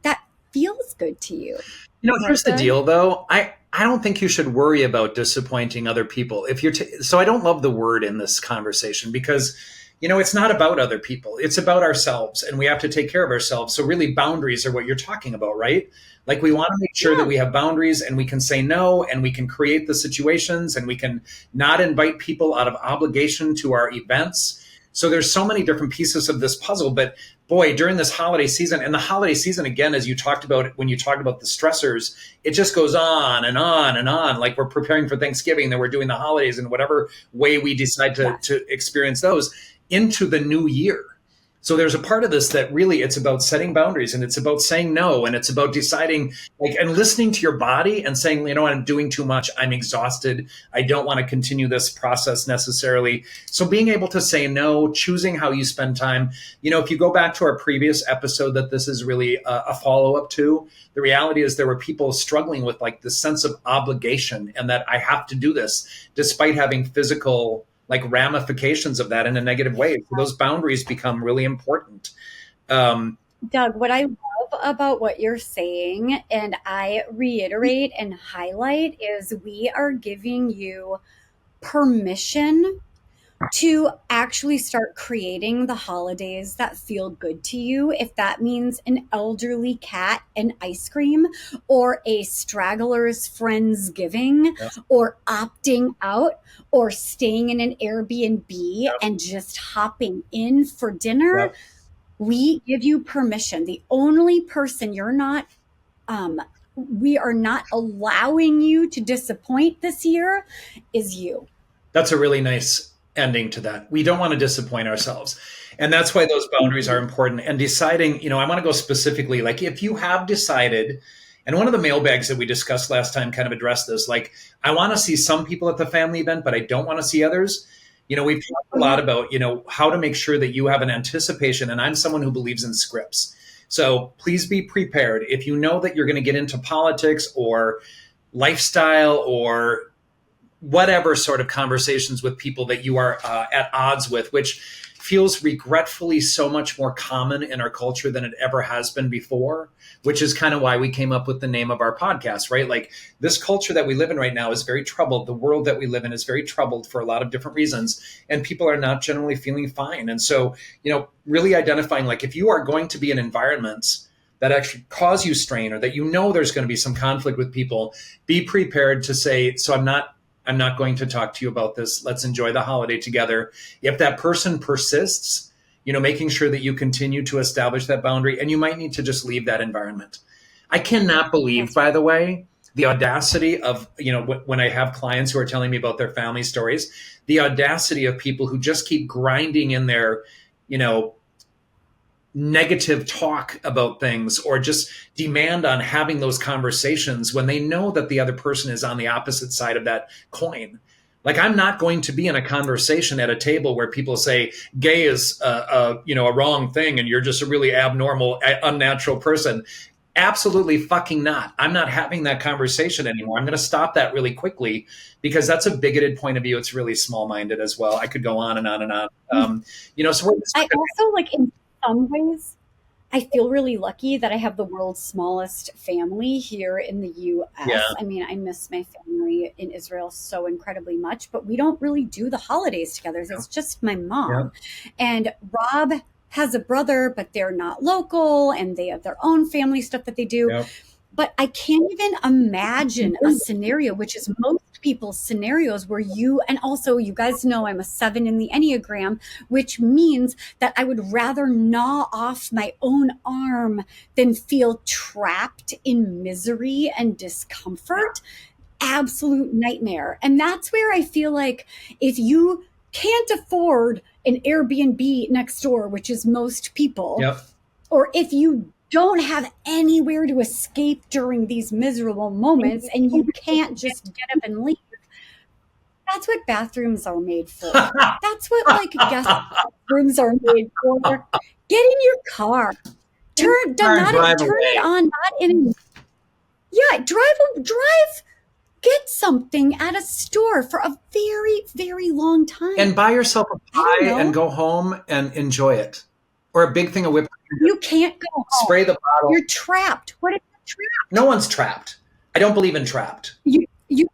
that feels good to you. Here's the deal though. I don't think you should worry about disappointing other people. If you're so I don't love the word in this conversation because it's not about other people. It's about ourselves and we have to take care of ourselves. So really boundaries are what you're talking about, right? Like we want to make sure that we have boundaries and we can say no and we can create the situations and we can not invite people out of obligation to our events. So there's so many different pieces of this puzzle, but boy, during this holiday season and the holiday season, again, as you talked about, when you talked about the stressors, it just goes on and on and on. Like we're preparing for Thanksgiving, then we're doing the holidays in whatever way we decide to experience those into the new year. So there's a part of this that really it's about setting boundaries and it's about saying no. And it's about deciding and listening to your body and saying, I'm doing too much. I'm exhausted. I don't want to continue this process necessarily. So being able to say no, choosing how you spend time. If you go back to our previous episode that this is really a follow-up to, the reality is there were people struggling with like the sense of obligation and that I have to do this despite having physical ramifications of that in a negative way. So those boundaries become really important. Doug, what I love about what you're saying, and I reiterate and highlight, is we are giving you permission to actually start creating the holidays that feel good to you. If that means an elderly cat and ice cream or a straggler's friendsgiving or opting out or staying in an Airbnb and just hopping in for dinner, we give you permission. The only person you're not we are not allowing you to disappoint this year is you. That's a really nice ending to that. We don't want to disappoint ourselves. And that's why those boundaries are important. And deciding, I want to go specifically, like if you have decided, and one of the mailbags that we discussed last time kind of addressed this, like I want to see some people at the family event, but I don't want to see others. We've talked a lot about, how to make sure that you have an anticipation. And I'm someone who believes in scripts. So please be prepared. If you know that you're going to get into politics or lifestyle or whatever sort of conversations with people that you are at odds with, which feels regretfully so much more common in our culture than it ever has been before, which is kind of why we came up with the name of our podcast, right? Like this culture that we live in right now is very troubled. The world that we live in is very troubled for a lot of different reasons, and people are not generally feeling fine. And so, really identifying, like if you are going to be in environments that actually cause you strain, or that there's going to be some conflict with people, be prepared to say, so I'm not going to talk to you about this. Let's enjoy the holiday together. If that person persists, making sure that you continue to establish that boundary, and you might need to just leave that environment. I cannot believe, by the way, the audacity of, when I have clients who are telling me about their family stories, the audacity of people who just keep grinding in their, negative talk about things, or just demand on having those conversations when they know that the other person is on the opposite side of that coin. Like I'm not going to be in a conversation at a table where people say gay is a wrong thing and you're just a really abnormal, unnatural person. Absolutely fucking not. I'm not having that conversation anymore. I'm going to stop that really quickly because that's a bigoted point of view. It's really small-minded as well. I could go on and on and on. So I also like in some ways, I feel really lucky that I have the world's smallest family here in the U.S. Yeah. I mean, I miss my family in Israel so incredibly much, but we don't really do the holidays together. It's just my mom. Yeah. And Rob has a brother, but they're not local and they have their own family stuff that they do. Yep. But I can't even imagine a scenario, which is most people's scenarios, where and also you guys know I'm a 7 in the Enneagram, which means that I would rather gnaw off my own arm than feel trapped in misery and discomfort. Absolute nightmare. And that's where I feel like if you can't afford an Airbnb next door, which is most people, yep. Or if you don't have anywhere to escape during these miserable moments and you can't just get up and leave. That's what bathrooms are made for. That's what guest rooms are made for. Get in your car. Turn it on, not in. Yeah, drive. Get something at a store for a very, very long time. And buy yourself a pie and go home and enjoy it. Or a big thing of whipped cream. You can't go home. Spray the bottle. You're trapped. What if you're trapped? No one's trapped. I don't believe in trapped. You're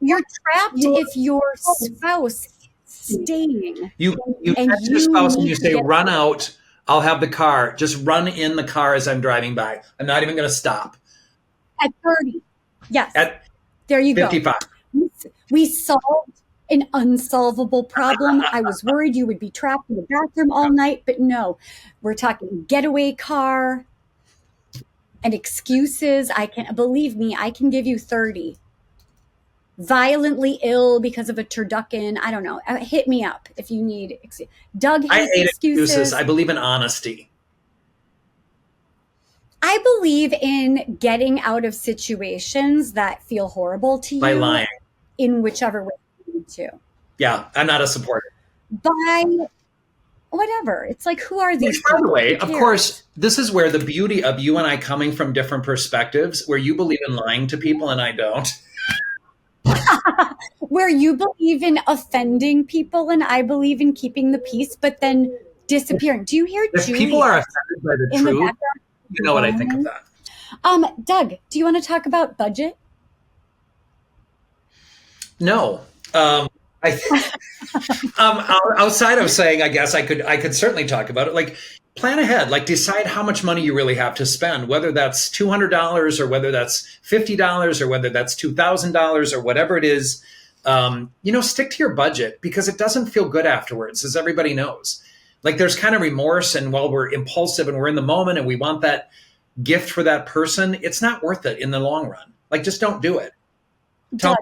trapped if your spouse is staying. You text your spouse and you say, run out. I'll have the car. Just run in the car as I'm driving by. I'm not even going to stop. At 30. Yes. There you 55. Go. We solved an unsolvable problem. I was worried you would be trapped in the bathroom all night, but no, we're talking getaway car and excuses. Believe me, I can give you 30. Violently ill because of a turducken. I don't know. Hit me up if you need. Doug hates I hate excuses. I believe in honesty. I believe in getting out of situations that feel horrible to you by lying in whichever way. Too. Yeah, I'm not a supporter. By whatever. It's like, who are these people? By the way, of course, this is where the beauty of you and I coming from different perspectives, where you believe in lying to people and I don't. Where you believe in offending people and I believe in keeping the peace, but then disappearing. Do you hear if Julie people are offended by the truth, you know what I think of that. Doug, do you want to talk about budget? No. Outside of saying, I guess I could certainly talk about it. Like, plan ahead. Like, decide how much money you really have to spend, whether that's $200 or whether that's $50 or whether that's $2,000 or whatever it is. Stick to your budget because it doesn't feel good afterwards, as everybody knows. Like, there's kind of remorse, and while we're impulsive and we're in the moment and we want that gift for that person, it's not worth it in the long run. Like, just don't do it. Doug,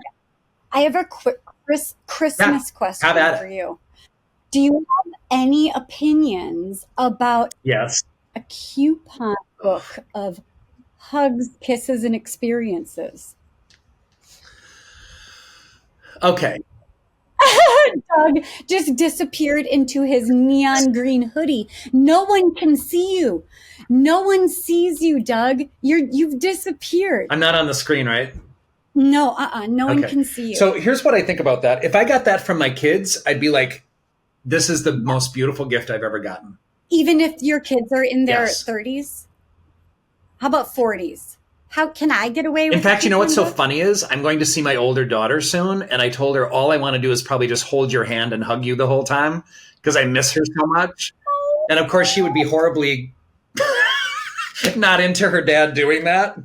I have a quick Christmas question for you. Do you have any opinions about yes a coupon book of hugs, kisses, and experiences? Okay. Doug just disappeared into his neon green hoodie. No one can see you. No one sees you, Doug. You've disappeared. I'm not on the screen, right? No, no one can see you. So here's what I think about that. If I got that from my kids, I'd be like, this is the most beautiful gift I've ever gotten. Even if your kids are in their 30s? How about 40s? How can I get away with it? In fact, you know what's so funny is I'm going to see my older daughter soon, and I told her all I want to do is probably just hold your hand and hug you the whole time because I miss her so much. And of course, she would be horribly not into her dad doing that.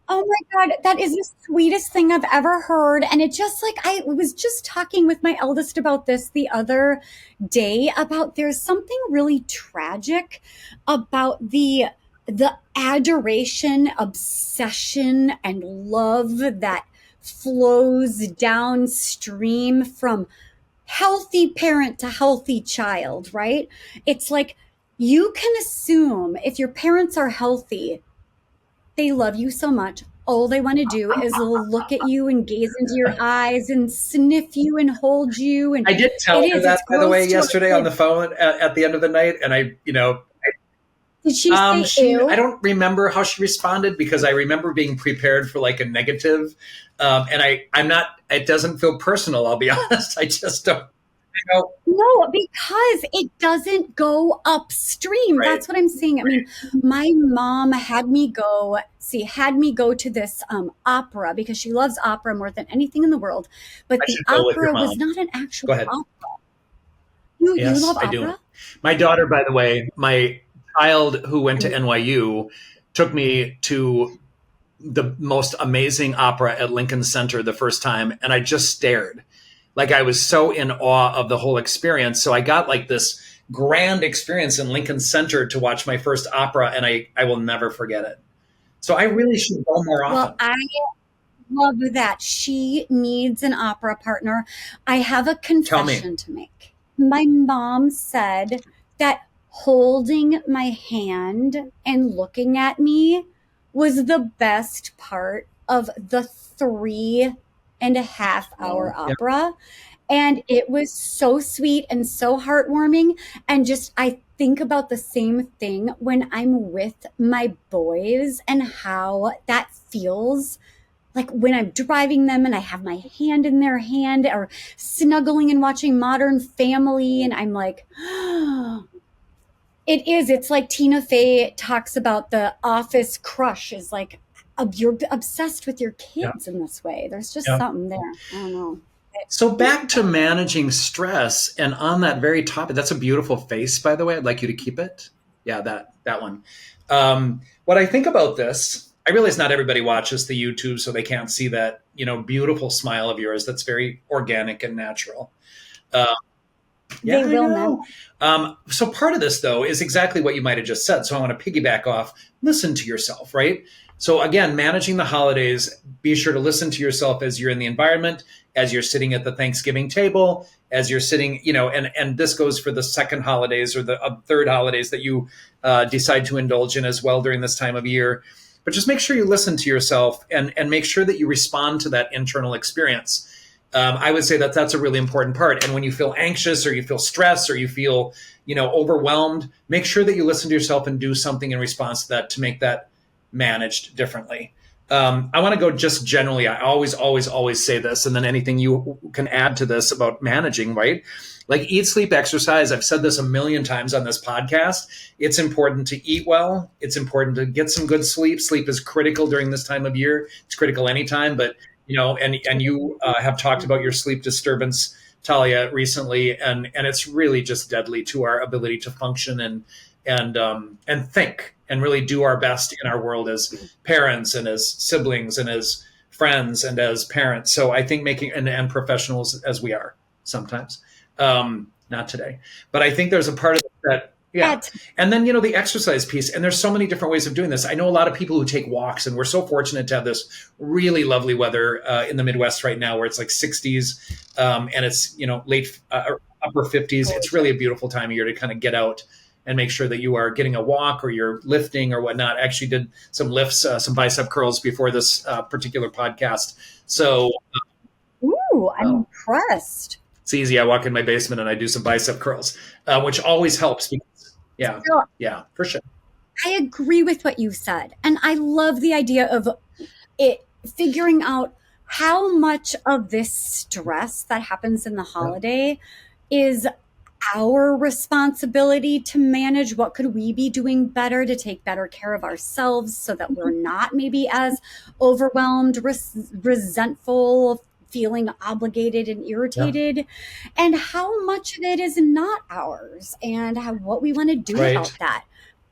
Oh my God, that is the sweetest thing I've ever heard. And it just like, I was just talking with my eldest about this the other day, about there's something really tragic about the adoration, obsession, and love that flows downstream from healthy parent to healthy child, right? It's like you can assume if your parents are healthy, they love you so much. All they want to do is look at you and gaze into your eyes and sniff you and hold you. And I did tell her that, by the way, yesterday on the phone at the end of the night. And did she say ew? I don't remember how she responded because I remember being prepared for like a negative. And I'm not, it doesn't feel personal, I'll be honest. I just don't. No, because it doesn't go upstream. Right. That's what I'm saying. I mean, my mom had me go to this opera because she loves opera more than anything in the world. But the opera was not an actual opera. You love opera? I do. My daughter, by the way, my child who went to NYU took me to the most amazing opera at Lincoln Center the first time, and I just stared. Like I was so in awe of the whole experience. So I got like this grand experience in Lincoln Center to watch my first opera, and I will never forget it. So I really should go more often. Well, I love that. She needs an opera partner. I have a confession to make. My mom said that holding my hand and looking at me was the best part of the 3.5-hour opera. And it was so sweet and so heartwarming. And just, I think about the same thing when I'm with my boys and how that feels like when I'm driving them and I have my hand in their hand, or snuggling and watching Modern Family. And I'm like, it's like Tina Fey talks about the office crush is like, you're obsessed with your kids in this way. There's just something there. I don't know. So back to managing stress, and on that very topic, that's a beautiful face, by the way. I'd like you to keep it. Yeah, that one. What I think about this, I realize not everybody watches the YouTube, so they can't see that, beautiful smile of yours. That's very organic and natural. They will know. So part of this, though, is exactly what you might have just said. So I want to piggyback off, listen to yourself, right? So again, managing the holidays, be sure to listen to yourself as you're in the environment, as you're sitting at the Thanksgiving table, as you're sitting, and this goes for the second holidays or the third holidays that you decide to indulge in as well during this time of year. But just make sure you listen to yourself and make sure that you respond to that internal experience. I would say that that's a really important part. And when you feel anxious or you feel stressed or you feel, overwhelmed, make sure that you listen to yourself and do something in response to that to make that managed differently. I want to go just generally. I always say this, and then anything you can add to this about managing, right? Like eat, sleep, exercise. I've said this a million times on this podcast. It's important to eat well. It's important to get some good sleep. Sleep is critical during this time of year. It's critical anytime, but and you have talked about your sleep disturbance, Talia, recently, and it's really just deadly to our ability to function and think and really do our best in our world as parents and as siblings and as friends and as parents. So I think making and professionals as we are sometimes, not today, but I think there's a part of it that Yeah. And then, the exercise piece, and there's so many different ways of doing this. I know a lot of people who take walks, and we're so fortunate to have this really lovely weather in the Midwest right now where it's like 60s and it's, late upper 50s. It's really a beautiful time of year to kind of get out and make sure that you are getting a walk or you're lifting or whatnot. I actually did some lifts, some bicep curls before this particular podcast. So, ooh, I'm impressed. It's easy. I walk in my basement and I do some bicep curls, which always helps. Yeah, for sure. I agree with what you said. And I love the idea of it figuring out how much of this stress that happens in the holiday is our responsibility to manage. What could we be doing better to take better care of ourselves so that we're not maybe as overwhelmed, resentful, feeling obligated and irritated, and how much of it is not ours, and what we want to do about that.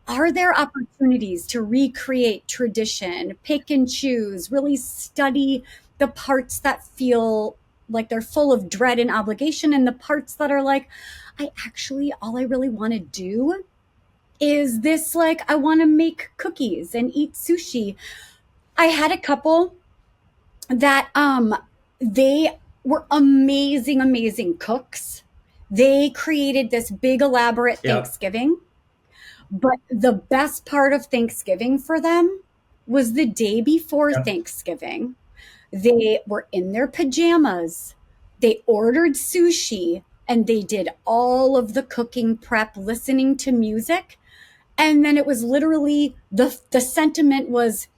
Are there opportunities to recreate tradition, pick and choose, really study the parts that feel like they're full of dread and obligation, and the parts that are like, all I really want to do is this, like, I want to make cookies and eat sushi. I had a couple that they were amazing cooks. They created this big elaborate Thanksgiving, but the best part of Thanksgiving for them was the day before Thanksgiving. They were in their pajamas. They ordered sushi and they did all of the cooking prep, listening to music. And then it was literally the sentiment was,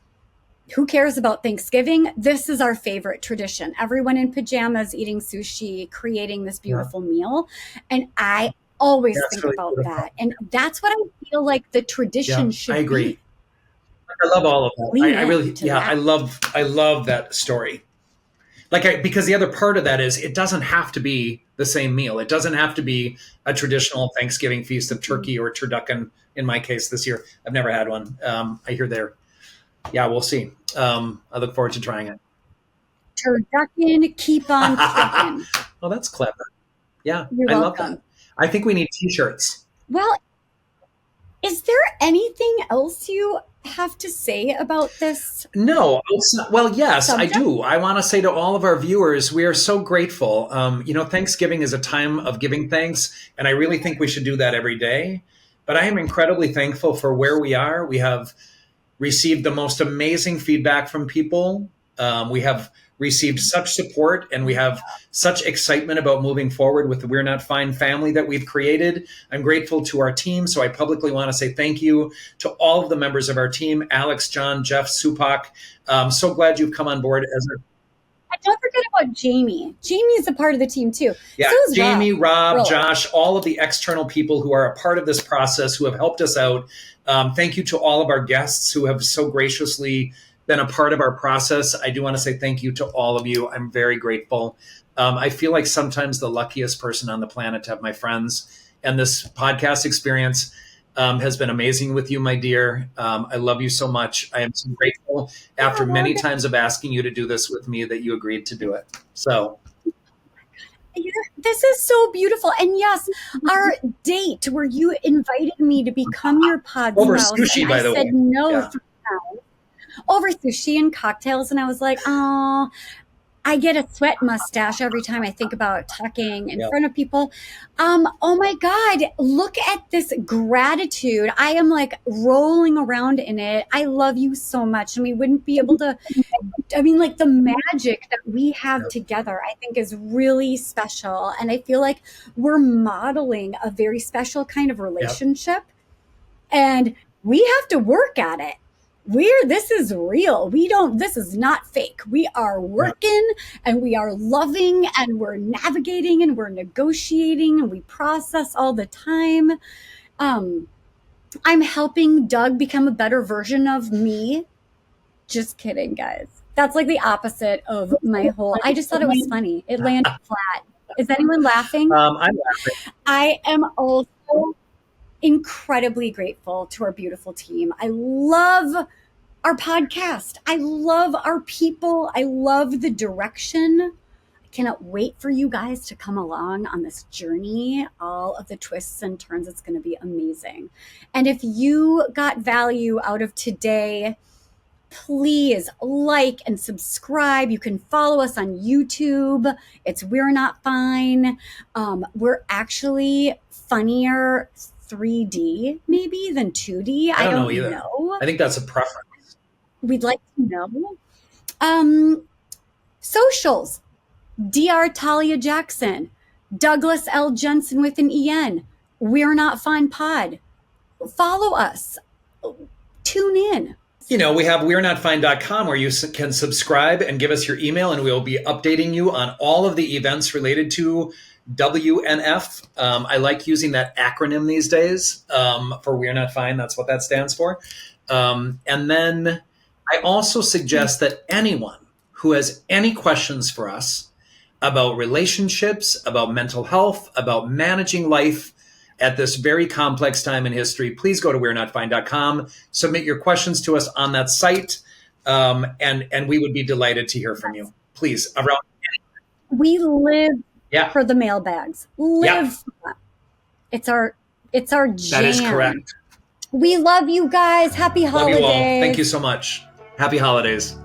who cares about Thanksgiving? This is our favorite tradition. Everyone in pajamas eating sushi, creating this beautiful meal. And I always think really about beautiful. That. And that's what I feel like the tradition should be. I agree. Be. I love all of that. I really, I love that story. Because the other part of that is it doesn't have to be the same meal. It doesn't have to be a traditional Thanksgiving feast of turkey or turducken. In my case this year, I've never had one. I hear they're, we'll see. I look forward to trying it. Turducken, keep on trucking. Oh, that's clever. Yeah, You're welcome. Love that. I think we need t-shirts. Well, is there anything else you have to say about this? No. Well, yes, subject? I do. I want to say to all of our viewers, we are so grateful. Thanksgiving is a time of giving thanks, and I really think we should do that every day. But I am incredibly thankful for where we are. We have received the most amazing feedback from people. We have received such support, and we have such excitement about moving forward with the We're Not Fine family that we've created. I'm grateful to our team, so I publicly want to say thank you to all of the members of our team, Alex, John, Jeff, Supak. So glad you've come on board as our... And don't forget about Jamie. Jamie is a part of the team too. Yeah, so Jamie, Rob, Josh, all of the external people who are a part of this process, who have helped us out. Thank you to all of our guests who have so graciously been a part of our process. I do want to say thank you to all of you. I'm very grateful. I feel like sometimes the luckiest person on the planet to have my friends, and this podcast experience has been amazing with you, my dear. I love you so much. I am so grateful after many times of asking you to do this with me that you agreed to do it. So this is so beautiful. And yes, our date where you invited me to become your pod over spouse, sushi, by the way. I said no 3 times. Over sushi and cocktails. And I was like, oh, I get a sweat mustache every time I think about talking in front of people. Oh my God, look at this gratitude. I am like rolling around in it. I love you so much. And we wouldn't be able to, like the magic that we have together, I think is really special. And I feel like we're modeling a very special kind of relationship, and we have to work at it. This is real. This is not fake. We are working and we are loving and we're navigating and we're negotiating and we process all the time. I'm helping Doug become a better version of me. Just kidding, guys. That's like the opposite of my whole, I just thought it was funny. It landed flat. Is anyone laughing? I'm laughing. I am also incredibly grateful to our beautiful team. I love our podcast. I love our people. I love the direction. I cannot wait for you guys to come along on this journey, all of the twists and turns. It's going to be amazing. And if you got value out of today, please like and subscribe. You can follow us on YouTube. It's We're Not Fine. We're actually funnier 3D maybe than 2D. I don't know either. I think that's a preference. We'd like to know. Socials. Dr. Talia Jackson. Douglas L. Jensen with an EN. We're Not Fine Pod. Follow us. Tune in. You know, we have we'renotfine.com where you can subscribe and give us your email, and we'll be updating you on all of the events related to WNF. I like using that acronym these days for We're Not Fine. That's what that stands for. And then I also suggest that anyone who has any questions for us about relationships, about mental health, about managing life at this very complex time in history, please go to we'renotfine.com, submit your questions to us on that site, and we would be delighted to hear from you. Please, around. We live for the mailbags. Live for them. It's our jam. That is correct. We love you guys. Happy holidays. Love you all. Thank you so much. Happy holidays.